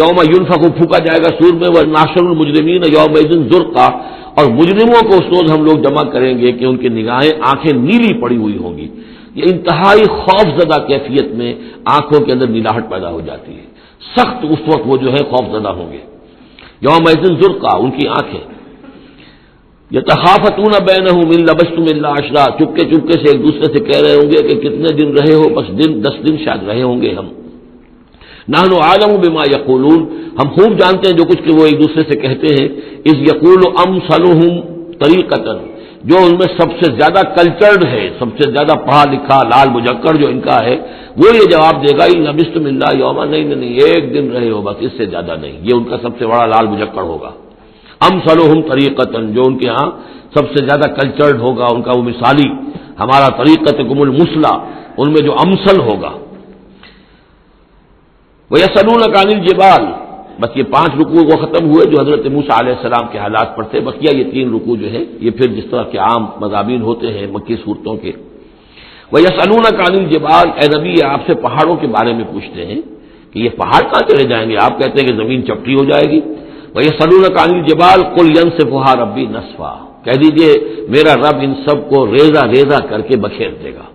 یوم ینفخ پھونکا جائے گا سور میں. ونحشر المجرمین یومئذ زرقا، اور مجرموں کو اس روز ہم لوگ جمع کریں گے کہ ان کی نگاہیں، آنکھیں نیلی پڑی ہوئی ہوں گی. یہ انتہائی خوف زدہ کیفیت میں آنکھوں کے اندر نیلاہٹ پیدا ہو جاتی ہے. سخت اس وقت وہ جو ہے خوف زدہ ہوں گے. یومئذ زرقا، ان کی آنکھیں. یتخافتون بینہم ان لبثتم الا عشرا، چپکے چپکے سے ایک دوسرے سے کہہ رہے ہوں گے کہ کتنے دن رہے ہو، بس 10 دن شاید رہے ہوں گے ہم. نحن عالم بما یقولون، ہم خوب جانتے ہیں جو کچھ کہ وہ ایک دوسرے سے کہتے ہیں. اذ یقول امثلهم طریقۃ، جو ان میں سب سے زیادہ کلچرڈ ہے، سب سے زیادہ پڑھا لکھا لال مجکر جو ان کا ہے، وہ یہ جواب دے گا ان لبثتم الا یوما، نہیں ایک دن رہے ہو بس، اس سے زیادہ نہیں. یہ ان کا سب سے بڑا لال مجکر ہوگا. امثلهم طریقۃ، جو ان کے ہاں سب سے زیادہ کلچرڈ ہوگا، ان کا وہ مثالی. ہمارا طریقتکم المثلی، ان میں جو امثل ہوگا. وَيَسْأَلُونَكَ عَنِ الْجِبَالِ، بس یہ 5 رکوع وہ ختم ہوئے جو حضرت موسیٰ علیہ السلام کے حالات پر تھے. بقیہ یہ 3 رکوع جو ہے یہ پھر جس طرح کے عام مضامین ہوتے ہیں مکی صورتوں کے. وَيَسْأَلُونَكَ عَنِ الْجِبَالِ، اے نبی آپ سے پہاڑوں کے بارے میں پوچھتے ہیں کہ یہ پہاڑ کہاں چلے جائیں گے، آپ کہتے ہیں کہ زمین چپٹی ہو جائے گی. وَيَسْأَلُونَكَ عَنِ الْجِبَالِ قُلْ يَنسِفُهَا رَبِّي نَسْفًا، کہہ دیجئے میرا رب ان سب کو ریزہ ریزہ کر کے بکھیر دے گا.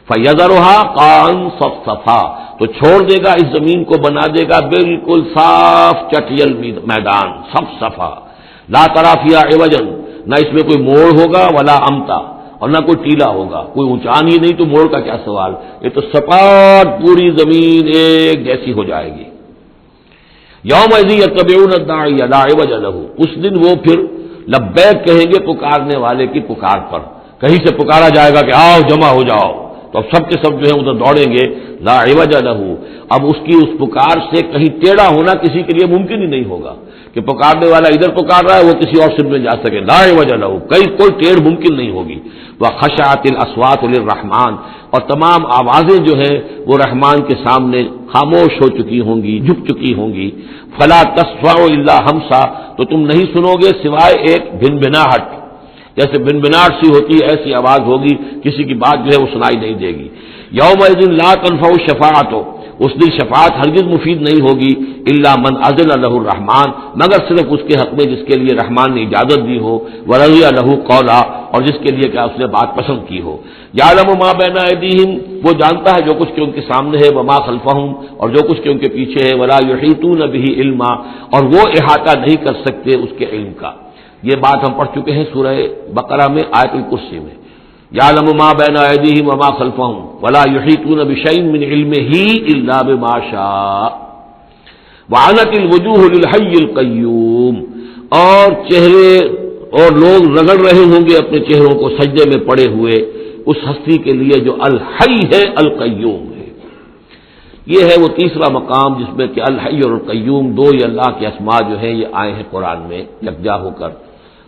فَيَذَرُهَا قَاعًا صَفْصَفًا، تو چھوڑ دے گا اس زمین کو، بنا دے گا بالکل صاف چٹیل میدان، صفصفا. لا ترى فيها عوجا، نہ اس میں کوئی موڑ ہوگا، ولا امتا، اور نہ کوئی ٹیلا ہوگا. کوئی اونچان ہی نہیں تو موڑ کا کیا سوال، یہ تو سپاٹ پوری زمین ایک جیسی ہو جائے گی. یومئذ یتبعون الداعی لا عوج له، اس دن وہ پھر لبیک کہیں گے پکارنے والے کی پکار پر. کہیں سے پکارا جائے گا کہ آؤ جمع ہو جاؤ، تو اب سب کے سب جو ہے ادھر دوڑیں گے. لا عوج له، اب اس کی اس پکار سے کہیں ٹیڑھا ہونا کسی کے لیے ممکن ہی نہیں ہوگا کہ پکارنے والا ادھر پکار رہا ہے وہ کسی اور سمت میں جا سکے. لا عوج له، کوئی ٹیڑھ ممکن نہیں ہوگی. وخشعت الاصوات للرحمن، اور تمام آوازیں جو ہیں وہ رحمان کے سامنے خاموش ہو چکی ہوں گی، جھک چکی ہوں گی. فلا تسمع الا همسا، تو تم نہیں سنو گے سوائے ایک بھنبھناہٹ، جیسے بھنبھناہٹ سی ہوتی ہے ایسی آواز ہوگی، کسی کی بات جو ہے وہ سنائی نہیں دے گی. یومئذ لا تنفع الشفاعۃ، اس دن شفاعت ہرگز مفید نہیں ہوگی. الا من اذن له الرحمن، مگر صرف اس کے حق میں جس کے لیے رحمان نے اجازت دی ہو. ورضی له قولا، اور جس کے لیے کہ اس نے بات پسند کی ہو. یعلم ما بین ایدیہم، وہ جانتا ہے جو کچھ کہ ان کے سامنے ہے. وما خلفہم، اور جو کچھ کہ ان کے پیچھے ہے. ولا یحیطون به علما، اور وہ احاطہ نہیں کر سکتے اس کے علم کا. یہ بات ہم پڑھ چکے ہیں سورہ بقرہ میں آیت الکرسی میں. یعلم ما بین ایدیہم وما خلفہم ولا یحیطون بشیء من علمہ الا بما شاء. وعنت الوجوہ للحی القیوم، اور چہرے اور لوگ رگڑ رہے ہوں گے اپنے چہروں کو سجدے میں پڑے ہوئے اس ہستی کے لیے جو الحی ہے، القیوم ہے. یہ ہے وہ تیسرا مقام جس میں کہ الحی اور القیوم دو یہ اللہ کے اسماء جو ہیں یہ آئے ہیں قرآن میں یکجا ہو کر.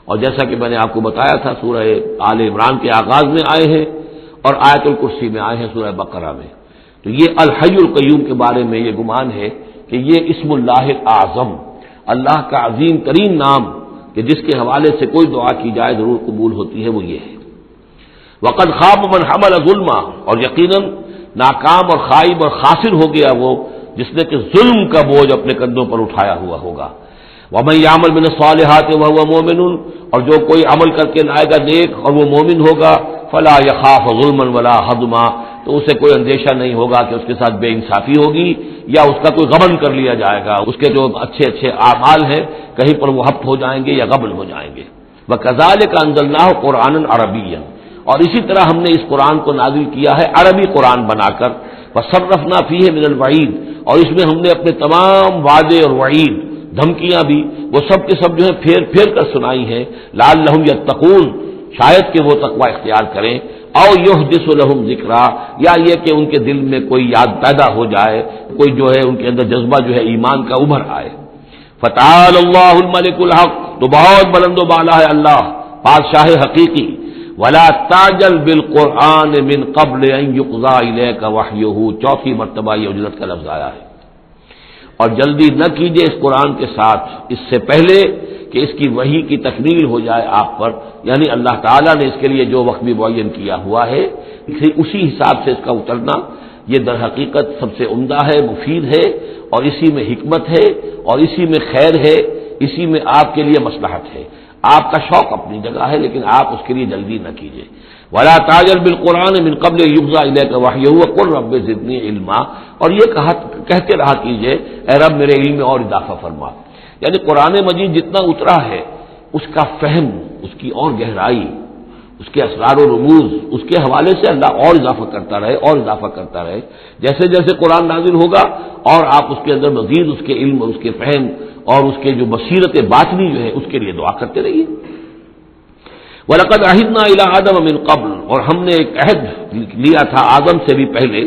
اور جیسا کہ میں نے آپ کو بتایا تھا سورہ آل عمران کے آغاز میں آئے ہیں اور آیت الکرسی میں آئے ہیں سورہ بقرہ میں. تو یہ الحی القیوم کے بارے میں یہ گمان ہے کہ یہ اسم اللہ اعظم، اللہ کا عظیم ترین نام کہ جس کے حوالے سے کوئی دعا کی جائے ضرور قبول ہوتی ہے، وہ یہ ہے. وقد خاب من حمل ظلما، اور یقیناً ناکام اور خائب اور خاسر ہو گیا وہ جس نے کہ ظلم کا بوجھ اپنے کندھوں پر اٹھایا ہوا ہوگا. ومن یعمل من الصالحات وهو مؤمن، اور جو کوئی عمل کر کے لائے گا نیک اور وہ مومن ہوگا. فلا یخاف ظلما ولا ہضما، تو اسے کوئی اندیشہ نہیں ہوگا کہ اس کے ساتھ بے انصافی ہوگی یا اس کا کوئی غبن کر لیا جائے گا، اس کے جو اچھے اچھے اعمال ہیں کہیں پر وہ ہفت ہو جائیں گے یا غبن ہو جائیں گے. وکذالک انزلناہ قرآنا عربیا، اور اسی طرح ہم نے اس قرآن کو نازل کیا ہے عربی قرآن بنا کر. وصرفنا فیہ من الوعید، اور اس میں ہم نے اپنے تمام وعدے اور وعید دھمکیاں بھی، وہ سب کے سب جو ہے پھیر پھیر کر سنائی ہیں، لعلہم یتقون، شاید کہ وہ تقوی اختیار کریں، او یحدث لہم ذکرا، یا یہ کہ ان کے دل میں کوئی یاد پیدا ہو جائے، کوئی جو ہے ان کے اندر جذبہ جو ہے ایمان کا ابھر آئے۔ فتعال اللہ الملک الحق، تو بہت بلند و بالا ہے اللہ بادشاہ حقیقی، ولا تعجل بالقرآن من قبل ان یقضى الیک وحیہ، چوتھی مرتبہ یہ اجلت کا لفظ آیا ہے، اور جلدی نہ کیجیے اس قرآن کے ساتھ اس سے پہلے کہ اس کی وحی کی تکمیل ہو جائے آپ پر، یعنی اللہ تعالیٰ نے اس کے لیے جو وقت بھی معین کیا ہوا ہے اسی حساب سے اس کا اترنا یہ در حقیقت سب سے عمدہ ہے، مفید ہے، اور اسی میں حکمت ہے، اور اسی میں خیر ہے، اسی میں آپ کے لیے مصلحت ہے۔ آپ کا شوق اپنی جگہ ہے لیکن آپ اس کے لیے جلدی نہ کیجیے۔ ولا تعجل بالقرآن من قبل یقضى الیک وحیہ وقل رب زدنی علما، اور یہ کہتے رہا کیجیے اے رب میرے علم میں اور اضافہ فرما، یعنی قرآن مجید جتنا اترا ہے اس کا فہم، اس کی اور گہرائی، اس کے اسرار و رموز، اس کے حوالے سے اللہ اور اضافہ کرتا رہے اور اضافہ کرتا رہے، جیسے جیسے قرآن نازل ہوگا اور آپ اس کے اندر مزید اس کے علم اور اس کے فہم اور اس کے جو بصیرت باطنی جو ہے اس کے لیے دعا کرتے رہیے۔ وَلَقَدْ عَهِدْنَا إِلَىٰ آدَمَ مِن قَبْلُ، اور ہم نے ایک عہد لیا تھا آدم سے بھی پہلے،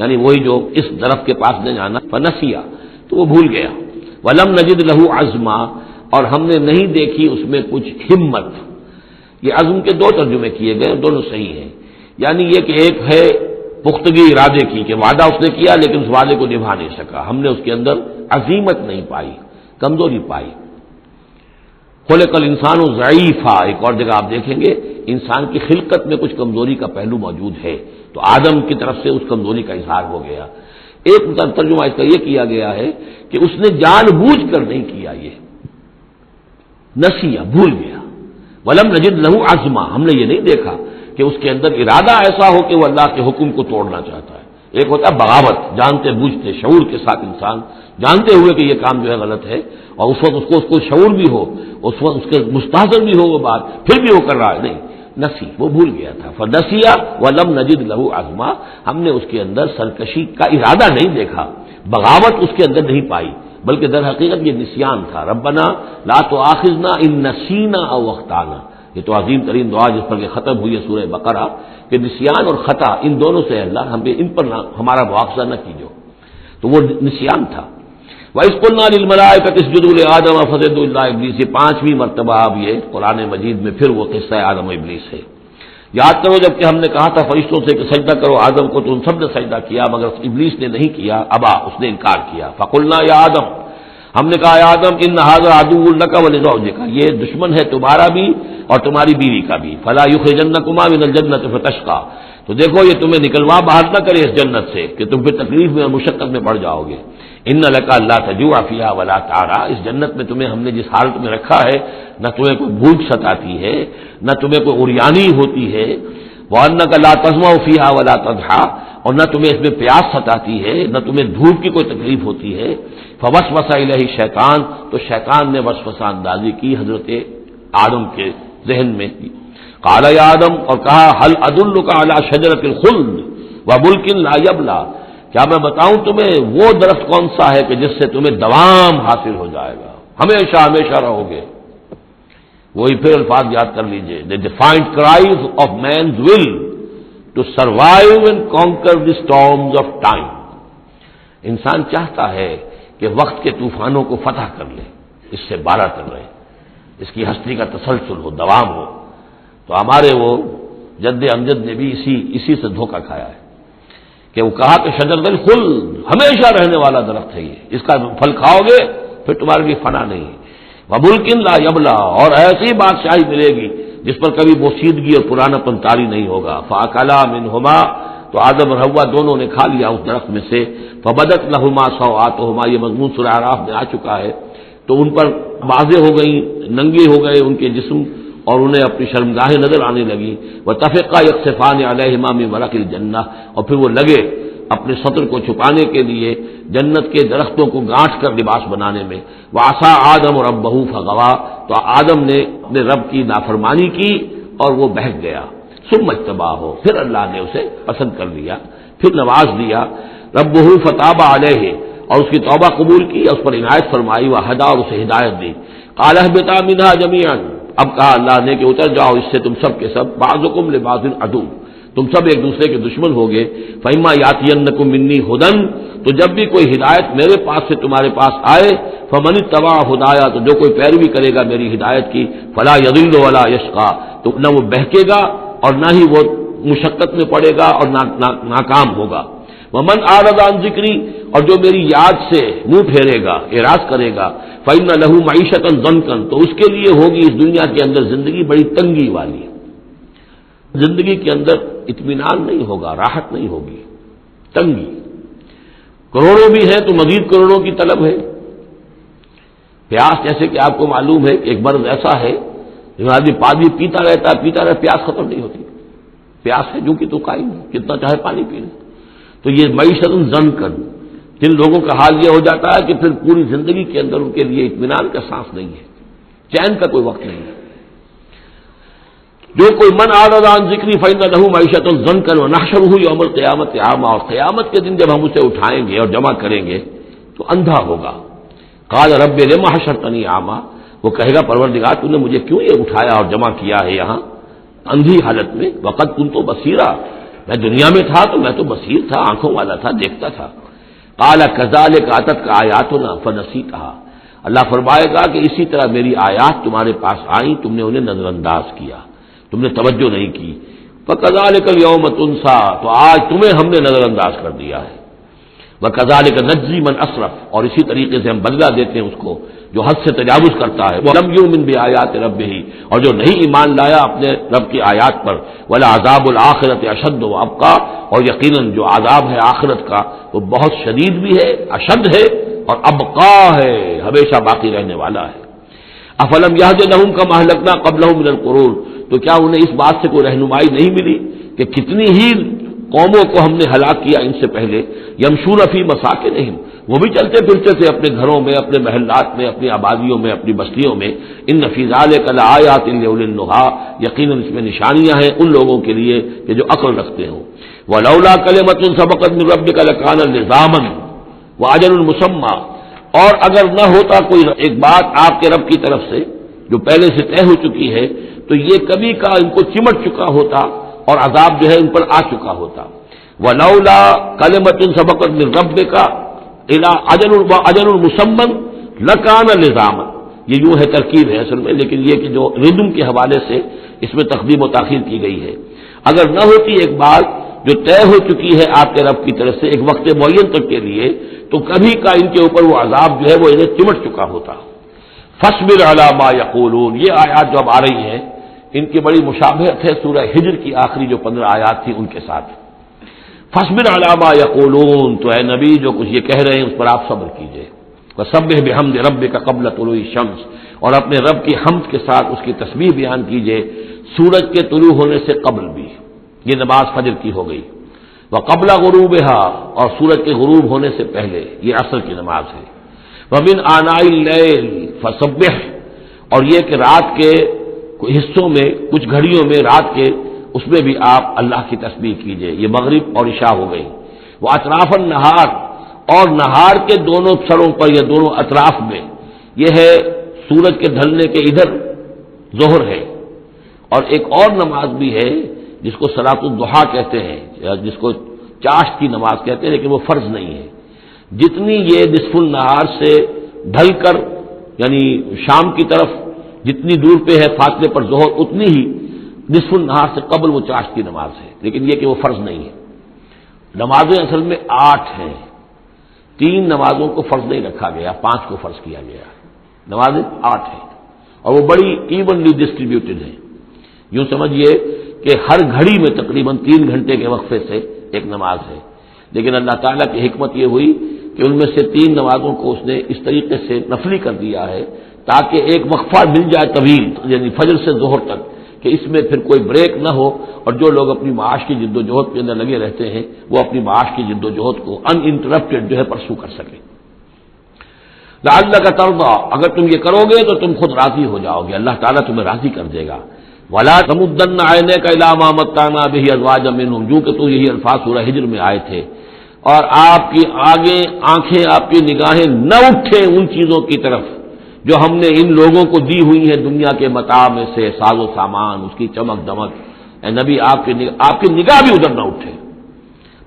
یعنی وہی جو اس درخت کے پاس نہ جانا، فنسیا، تو وہ بھول گیا، وَلَمْ نَجِدْ لَهُ عَزْمًا، اور ہم نے نہیں دیکھی اس میں کچھ ہمت۔ یہ عزم کے دو ترجمے کیے گئے، دونوں صحیح ہیں، یعنی یہ کہ ایک ہے پختگی ارادے کی کہ وعدہ اس نے کیا لیکن اس وعدے کو نبھا نہیں سکا، ہم نے اس کے اندر عزیمت نہیں پائی، کمزوری پائی۔ خلق الانسان ضعیفا، ایک اور جگہ آپ دیکھیں گے انسان کی خلقت میں کچھ کمزوری کا پہلو موجود ہے، تو آدم کی طرف سے اس کمزوری کا اظہار ہو گیا۔ ایک ترجمہ اس کا یہ کیا گیا ہے کہ اس نے جان بوجھ کر نہیں کیا، یہ نسیہ، بھول گیا۔ ولم نجد لہو عزما، ہم نے یہ نہیں دیکھا کہ اس کے اندر ارادہ ایسا ہو کہ وہ اللہ کے حکم کو توڑنا چاہتا ہے۔ ایک ہوتا ہے بغاوت، جانتے بوجھتے شعور کے ساتھ انسان جانتے ہوئے کہ یہ کام جو ہے غلط ہے، اور اس وقت اس کو شعور بھی ہو، اس وقت اس کے مستحضر بھی ہو وہ بات، پھر بھی وہ کر رہا ہے، نہیں، نسی، وہ بھول گیا تھا۔ فنسیا ولم نجد لہو عزما، ہم نے اس کے اندر سرکشی کا ارادہ نہیں دیکھا، بغاوت اس کے اندر نہیں پائی، بلکہ در حقیقت یہ نسیان تھا۔ ربنا لا تؤاخذنا ان نسینا او اخطانا، یہ تو عظیم ترین دعا جس پر کہ ختم ہوئی ہے سورہ بقرہ، کہ نسیان اور خطا ان دونوں سے اللہ ہمیں ان پر ہمارا مواخذہ نہ کیجو، تو وہ نسیان تھا۔ وَإِذْ قُلْنَا لِلْمَلَائِكَةِ اسْجُدُوا لِآدَمَ فَسَجَدُوا إِلَّا إِبْلِيسَ، یہ پانچویں مرتبہ اب یہ قرآن مجید میں پھر وہ قصہ آدم و ابلیس ہے۔ یاد کرو جب کہ ہم نے کہا تھا فرشتوں سے کہ سجدہ کرو آدم کو، تو ان سب نے سجدہ کیا مگر ابلیس نے نہیں کیا، ابا، اس نے انکار کیا۔ فَقُلْنَا يَا آدَمَ، ہم نے کہا یا آدم ان ھذا عدو لک ولزوجک، یہ دشمن ہے تمہارا بھی اور تمہاری بیوی کا بھی، فلا یخرجنکما من الجنۃ فتشقى، تو دیکھو یہ تمہیں نکلوا باہر نہ کرے اس جنت سے کہ تم پھر تکلیف میں اور مشقت میں پڑ جاؤ گے۔ ان لک الا تجوع فیھا ولا تعرى، اس جنت میں تمہیں ہم نے جس حالت میں رکھا ہے نہ تمہیں کوئی بھوک ستاتی ہے نہ تمہیں کوئی عریانی ہوتی ہے، وانک لا تظمأ فیھا ولا تضحى، اور نہ تمہیں اس میں پیاس ستاتی ہے نہ تمہیں دھوپ کی کوئی تکلیف ہوتی ہے۔ فوسوس الیہ الشیطان، تو شیطان نے وسوسہ اندازی کی حضرت آدم کے ذہن میں، قال یا آدم، اور کہا هل ادلک علی شجرۃ الخلد وملک لا یبلی، کیا میں بتاؤں تمہیں وہ درخت کون سا ہے کہ جس سے تمہیں دوام حاصل ہو جائے گا، ہمیشہ ہمیشہ رہو گے۔ وہی پھر الفاظ یاد کر لیجئے، the defiant cries of man's will to survive and conquer the storms of time، انسان چاہتا ہے کہ وقت کے طوفانوں کو فتح کر لے، اس سے بارہ کر رہے، اس کی ہستی کا تسلسل ہو، دوام ہو، تو ہمارے وہ جد امجد نے بھی اسی سے دھوکہ کھایا ہے کہ وہ کہا کہ شجرۃ الخلد، ہمیشہ رہنے والا درخت ہے یہ، اس کا پھل کھاؤ گے پھر تمہارے لیے فنا نہیں ہے، وملک لا یبلی، اور ایسی بادشاہی ملے گی جس پر کبھی بوسیدگی اور پرانا پن طاری نہیں ہوگا۔ فاکلا منہما، تو آدم اور حوا دونوں نے کھا لیا اس درخت میں سے، فبدت لہما سوآتہما، یہ مضمون سورہ اعراف میں آ چکا ہے، تو ان پر واضح ہو گئی، ننگے ہو گئے ان کے جسم اور انہیں اپنی شرمگاہیں نظر آنے لگی، وطفقا یخصفان علیہما من ورق الجنہ، اور پھر وہ لگے اپنے سطر کو چھپانے کے لیے جنت کے درختوں کو گانٹھ کر لباس بنانے میں۔ وعصى آدم ربہ فغوی، تو آدم نے اپنے رب کی نافرمانی کی اور وہ بہک گیا۔ ثم اجتباہ، پھر اللہ نے اسے پسند کر لیا، پھر نواز دیا۔ ربہ فتاب علیہ، اور اس کی توبہ قبول کی، اس پر عنایت فرمائی، وہ ہدا اور اسے ہدایت دی۔ قال اہبطا منھا جميعا، اب کہا اللہ نے کہ اتر جاؤ اس سے تم سب کے سب، بعضکم لبعض عدو، تم سب ایک دوسرے کے دشمن ہوگے۔ فإما یاتینکم منی ھدی، تو جب بھی کوئی ہدایت میرے پاس سے تمہارے پاس آئے، فمن اتبع ہدایا، تو جو کوئی پیروی کرے گا میری ہدایت کی، فلا یضل ولا یشقی، تو نہ وہ بہکے گا اور نہ ہی وہ مشقت میں پڑے گا اور ناکام ہوگا۔ ومن اعرض عن ذکری، اور جو میری یاد سے منہ پھیرے گا، اعراض کرے گا، فإن له معیشۃ ضنکا، تو اس کے لیے ہوگی اس دنیا کے اندر زندگی بڑی تنگی والی، زندگی کے اندر اطمینان نہیں ہوگا، راحت نہیں ہوگی، تنگی۔ کروڑوں بھی ہیں تو مزید کروڑوں کی طلب ہے۔ پیاس، جیسے کہ آپ کو معلوم ہے کہ ایک مرض ایسا ہے جو آدمی پانی پیتا رہتا ہے، پیاس ختم نہیں ہوتی، پیاس ہے جو کہ تو قائم ہے، کتنا چاہے پانی پی لے۔ تو یہ معیشت ضنکن، جن لوگوں کا حال یہ ہو جاتا ہے کہ پھر پوری زندگی کے اندر ان کے لیے اطمینان کا سانس نہیں ہے، چین کا کوئی وقت نہیں ہے۔ جو کوئی من اعرض عن ذکری فإن له معیشۃ ضنکا ونحشرہ یوم القیامۃ اعمی، اور قیامت کے دن جب ہم اسے اٹھائیں گے اور جمع کریں گے تو اندھا ہوگا۔ قال رب لم حشرتنی اعمی، وہ کہے گا پروردگار تو نے مجھے کیوں یہ اٹھایا اور جمع کیا ہے یہاں اندھی حالت میں، وقد كنت بصیرا، میں دنیا میں تھا تو میں تو بصیر تھا، آنکھوں والا تھا، دیکھتا تھا۔ قال كذلك اتتك آیاتنا فنسیتها، اللہ فرمائے گا کہ اسی طرح میری آیات تمہارے پاس آئیں، تم نے انہیں نظر انداز کیا، تم نے توجہ نہیں کی۔ فكذلك اليوم تنسى، تو آج تمہیں ہم نے نظر انداز کر دیا ہے۔ وكذلك نجزي من اسرف، اور اسی طریقے سے ہم بدلہ دیتے ہیں اس کو جو حد سے تجاوز کرتا ہے۔ وَلَمْ يُؤْمِنْ بِآيَاتِ رَبِّهِ، اور جو نہیں ایمان لایا اپنے رب کی آیات پر۔ وَلَعَذَابُ الْآخِرَةِ أَشَدُّ وَأَبْقَىٰ، اور یقیناً جو عذاب ہے آخرت کا وہ بہت شدید بھی ہے، اشد ہے، اور ابقا ہے، ہمیشہ باقی رہنے والا ہے۔ أَفَلَمْ يَهْدِ لَهُمْ كَمَا أَهْلَكْنَا قَبْلَهُم مِّنَ الْقُرُونِ، تو کیا انہیں اس بات سے کوئی رہنمائی نہیں ملی کہ کتنی ہی قوموں کو ہم نے ہلاک کیا ان سے پہلے۔ یمشون فی مساکنہم، وہ بھی چلتے پھرتے تھے اپنے گھروں میں، اپنے محلات میں، اپنی آبادیوں میں، اپنی بستیوں میں۔ ان فی ذلک لآیات لأولی النہی، یقیناً اس میں نشانیاں ہیں ان لوگوں کے لیے کہ جو عقل رکھتے ہوں۔ ولولا کلمۃ سبقت من ربک لکان لزاما واجل مسمى، اور اگر نہ ہوتا کوئی ایک بات آپ کے رب کی طرف سے جو پہلے سے طے ہو چکی ہے تو یہ کبھی کا ان کو چمٹ چکا ہوتا اور عذاب جو ہے ان پر آ چکا ہوتا۔ ولولا کلمۃ سبقت من ربک الی اجل مسمى لکان لزاما، یہ یوں ہے ترکیب ہے اصل میں، لیکن یہ کہ جو ردم کے حوالے سے اس میں تقدیم و تاخیر کی گئی ہے۔ اگر نہ ہوتی ایک بات جو طے ہو چکی ہے آپ کے رب کی طرف سے ایک وقت معین تک کے لیے، تو کبھی کا ان کے اوپر وہ عذاب جو ہے وہ انہیں چمٹ چکا ہوتا۔ فاصبر علی ما یقولون، یہ آیات جو اب آ رہی ہیں ان کی بڑی مشابہت ہے سورہ ہجر کی آخری جو 15 آیات تھی ان کے ساتھ۔ فاصبر علی ما یقولون، تو اے نبی جو کچھ یہ کہہ رہے ہیں اس پر آپ صبر کیجئے۔ وسبح بحمد ربک قبل طلوع الشمس، اور اپنے رب کی حمد کے ساتھ اس کی تسبیح بیان کیجئے سورج کے طلوع ہونے سے قبل بھی، یہ نماز فجر کی ہو گئی۔ وقبل غروبها، اور سورج کے غروب ہونے سے پہلے، یہ عصر کی نماز ہے۔ ومن آناء اللیل فسبح، اور یہ کہ رات کے حصوں میں، کچھ گھڑیوں میں رات کے، اس میں بھی آپ اللہ کی تسبیح کیجئے، یہ مغرب اور عشاء ہو گئی۔ وہ اطراف النہار، اور نہار کے دونوں سروں پر یا دونوں اطراف میں، یہ ہے سورج کے ڈھلنے کے ادھر ظہر ہے، اور ایک اور نماز بھی ہے جس کو صلاۃ الضحیٰ کہتے ہیں، یا جس کو چاشت کی نماز کہتے ہیں، لیکن وہ فرض نہیں ہے۔ جتنی یہ نصف النہار سے ڈھل کر یعنی شام کی طرف جتنی دور پہ ہے فاصلے پر ظہر، اتنی ہی نصف النہار سے قبل وہ چاشت کی نماز ہے، لیکن یہ کہ وہ فرض نہیں ہے۔ نمازیں اصل میں 8 ہیں، 3 نمازوں کو فرض نہیں رکھا گیا، 5 کو فرض کیا گیا، نمازیں 8 ہیں، اور وہ بڑی ایونلی ڈسٹریبیوٹڈ ہیں۔ یوں سمجھیے کہ ہر گھڑی میں تقریباً 3 گھنٹے کے وقفے سے ایک نماز ہے، لیکن اللہ تعالیٰ کی حکمت یہ ہوئی کہ ان میں سے 3 نمازوں کو اس نے اس طریقے سے نفلی کر دیا ہے تاکہ ایک وقفہ مل جائے طویل، یعنی فجر سے ظہر تک، کہ اس میں پھر کوئی بریک نہ ہو، اور جو لوگ اپنی معاش کی جد و جہد کے اندر لگے رہتے ہیں وہ اپنی معاش کی جد و جہد کو ان انٹرپٹڈ جو ہے پرسو کر سکیں۔ لعلک ترضی، اگر تم یہ کرو گے تو تم خود راضی ہو جاؤ گے، اللہ تعالیٰ تمہیں راضی کر دے گا۔ ولا تمدن عینیک الی ما متعنا به ازواجا منهم، جو کہ تو یہی الفاظ سورہ ہجر میں آئے تھے، اور آپ کی آنکھیں آپ کی نگاہیں نہ اٹھیں ان چیزوں کی طرف جو ہم نے ان لوگوں کو دی ہوئی ہیں دنیا کے متاع میں سے، ساز و سامان، اس کی چمک دمک۔ اے نبی آپ کی نگاہ بھی ادھر نہ اٹھے،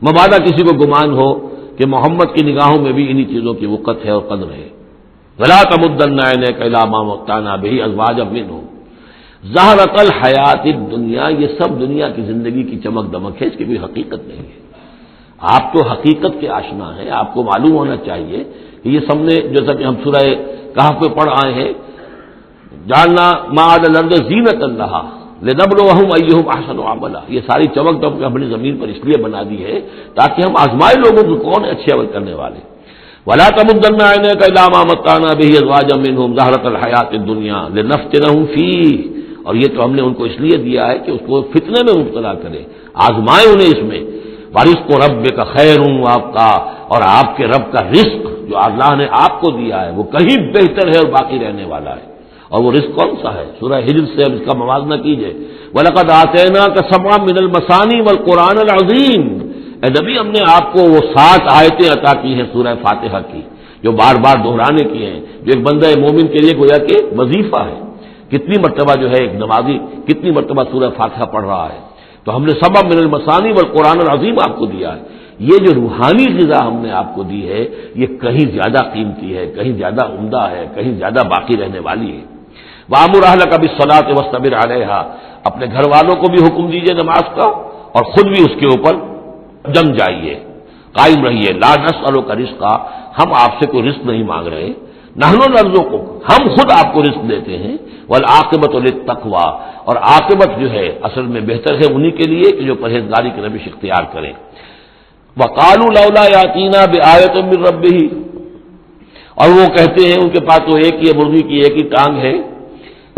مبادا کسی کو گمان ہو کہ محمد کی نگاہوں میں بھی انہی چیزوں کی وقت ہے اور قدر ہے۔ وَلَا تَمُدَّنَّ عَيْنَيْكَ إِلَىٰ مَا مَتَّعْنَا بِهِ أَزْوَاجًا مِّنْهُمْ زَهْرَةَ الْحَيَاةِ الدُّنْيَا، یہ سب دنیا کی زندگی کی چمک دمک ہے، اس کی کوئی حقیقت نہیں ہے۔ آپ تو حقیقت کے آشنا ہیں، آپ کو معلوم ہونا چاہیے کہ یہ سب نے، جیسا کہ ہم سورہ کہف پہ پڑھ آئے ہیں، جعلنا ما علی الارض زینۃ لہا لنبلوہم ایہم احسن عملا، یہ ساری چمک دمک ہم نے زمین پر اس لیے بنا دی ہے تاکہ ہم آزمائے لوگوں کو کون ہے اچھے عمل کرنے والے۔ ولا تمدن عینیک الی ما متعنا بہ ازواجا منہم زہرۃ الحیاۃ الدنیا لنفتنہم فیہ، اور یہ تو ہم نے ان کو اس لیے دیا ہے کہ اس کو فتنے میں مبتلا کرے، آزمائے انہیں اس میں۔ ورزق ربک خیر وابقی، اور آپ کے رب کا رزق جو اللہ نے آپ کو دیا ہے وہ کہیں بہتر ہے اور باقی رہنے والا ہے۔ اور وہ رزق کون سا ہے؟ سورہ ہجر سے اب اس کا موازنہ کیجئے۔ وَلَقَدْ آتَيْنَاكَ سَبْعًا مِّنَ الْمَثَانِي وَالْقُرْآنِ الْعَظِيمِ، اے نبی ہم نے آپ کو وہ 7 آیتیں عطا کی ہیں سورہ فاتحہ کی، جو بار بار دہرانے کی ہیں، جو ایک بندہ مومن کے لیے گویا کہ وظیفہ ہے۔ کتنی مرتبہ جو ہے ایک نمازی کتنی مرتبہ سورہ فاتحہ پڑھ رہا ہے؟ تو ہم نے سبع من المثانی والقرآن العظیم آپ کو دیا ہے۔ یہ جو روحانی غذا ہم نے آپ کو دی ہے یہ کہیں زیادہ قیمتی ہے، کہیں زیادہ عمدہ ہے، کہیں زیادہ باقی رہنے والی ہے۔ وَأْمُرْ أَهْلَكَ بِالصَّلَاةِ وَاصْطَبِرْ عَلَيْهَا، اپنے گھر والوں کو بھی حکم دیجئے نماز کا اور خود بھی اس کے اوپر جم جائیے، قائم رہیے۔ لا نسألک رزقا، ہم آپ سے کوئی رزق نہیں مانگ رہے، نحن نرزقک، ہم خود آپ کو رزق دیتے ہیں۔ والعاقبۃ للتقوی، اور عاقبت جو ہے اصل میں بہتر ہے انہی کے لیے کہ جو پرہیزگاری کی روش اختیار کریں۔ وقالوا لولا یاتینا بآیۃ من ربہ، اور وہ کہتے ہیں ان کے پاس تو ایک ہی مرغی کی ایک ہی ٹانگ ہے،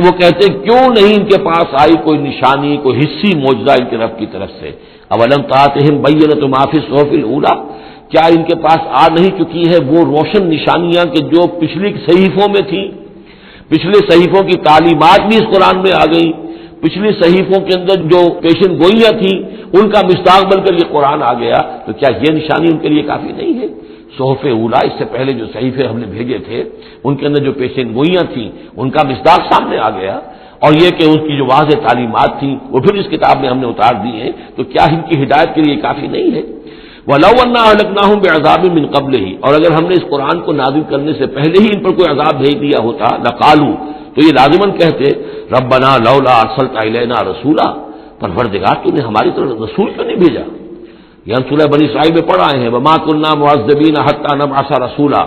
وہ کہتے ہیں کیوں نہیں ان کے پاس آئی کوئی نشانی، کوئی حصی معجزہ ان کے رب کی طرف سے۔ اولم تاتہم بینۃ ما فی الصحف الاولی، کیا ان کے پاس آ نہیں چکی ہے وہ روشن نشانیاں کہ جو پچھلی صحیفوں میں تھیں؟ پچھلے صحیفوں کی تعلیمات بھی اس قرآن میں آ گئی، پچھلی صحیفوں کے اندر جو پیشن گوئیاں تھیں ان کا مصداق بن کر یہ قرآن آ گیا، تو کیا یہ نشانی ان کے لیے کافی نہیں ہے؟ صحف اولی، اس سے پہلے جو صحیفے ہم نے بھیجے تھے ان کے اندر جو پیشن گوئیاں تھیں ان کا مصداق سامنے آ گیا، اور یہ کہ اس کی جو واضح تعلیمات تھیں وہ پھر اس کتاب میں ہم نے اتار دی ہیں، تو کیا ان کی ہدایت کے لیے کافی نہیں ہے؟ وَلَوْ أَنَّا أَهْلَكْنَاهُمْ بِعَذَابٍ مِّن قَبْلِهِ، اور اگر ہم نے اس قرآن کو نازل کرنے سے پہلے ہی ان پر کوئی عذاب بھیج دیا ہوتا، لَقَالُوا، تو یہ لازماً کہتے ربنا لولا ارسلت الینا رسولا، پروردگار تو نے ہماری طرف رسول کیوں نہیں بھیجا؟ یہ ہم سورہ بنی اسرائیل میں پڑھ آئے ہیں، وما كنا معذبین حتى نبعث رسولا،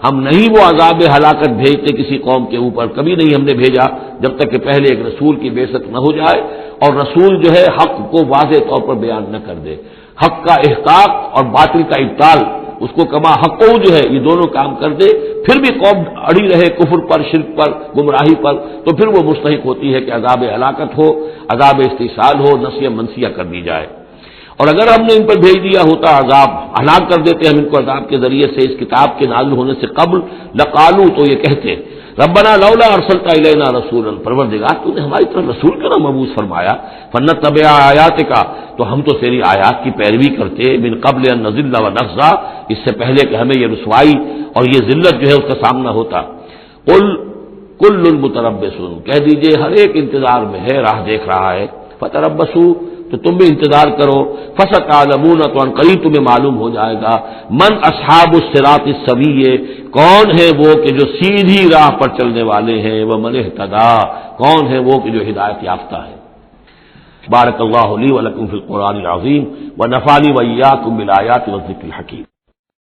ہم نہیں وہ عذاب ہلاکت بھیجتے کسی قوم کے اوپر، کبھی نہیں ہم نے بھیجا جب تک کہ پہلے ایک رسول کی بعثت نہ ہو جائے، اور رسول جو ہے حق کو واضح طور پر بیان نہ کر دے، حق کا احقاق اور باطل کا ابطال، اس کو کما حق جو ہے یہ دونوں کام کر دے، پھر بھی قوم اڑی رہے کفر پر، شرک پر، گمراہی پر، تو پھر وہ مستحق ہوتی ہے کہ عذاب ہلاکت ہو، عذاب استحصال ہو، نسیہ منسیہ کر دی جائے۔ اور اگر ہم نے ان پر بھیج دیا ہوتا عذاب، ہلاک کر دیتے ہم ان کو عذاب کے ذریعے سے اس کتاب کے نازل ہونے سے قبل، لقالوا، تو یہ کہتے ربنا لولا ارسلت الینا رسولا، پروردگار تو نے ہماری طرف رسول کیوں نہ مبعوث فرمایا، فنتبع آیاتک، تو ہم تو تیری آیات کی پیروی کرتے، من قبل ان نذل ونخزى، اس سے پہلے کہ ہمیں یہ رسوائی اور یہ ذلت جو ہے اس کا سامنا ہوتا۔ قل کل متربص، کہہ دیجئے ہر ایک انتظار میں ہے، راہ دیکھ رہا ہے، فتربصوا، تو تم بھی انتظار کرو، فستعلمون، تو ان قریب تمہیں معلوم ہو جائے گا، من اصحاب الصراط السوی، کون ہے وہ کہ جو سیدھی راہ پر چلنے والے ہیں، ومن اہتدی، کون ہے وہ کہ جو ہدایت یافتہ ہے۔ بارک اللہ لی ولکم فی القرآن العظیم ونفعنی وإیاکم بالآیات والذکر الحکیم۔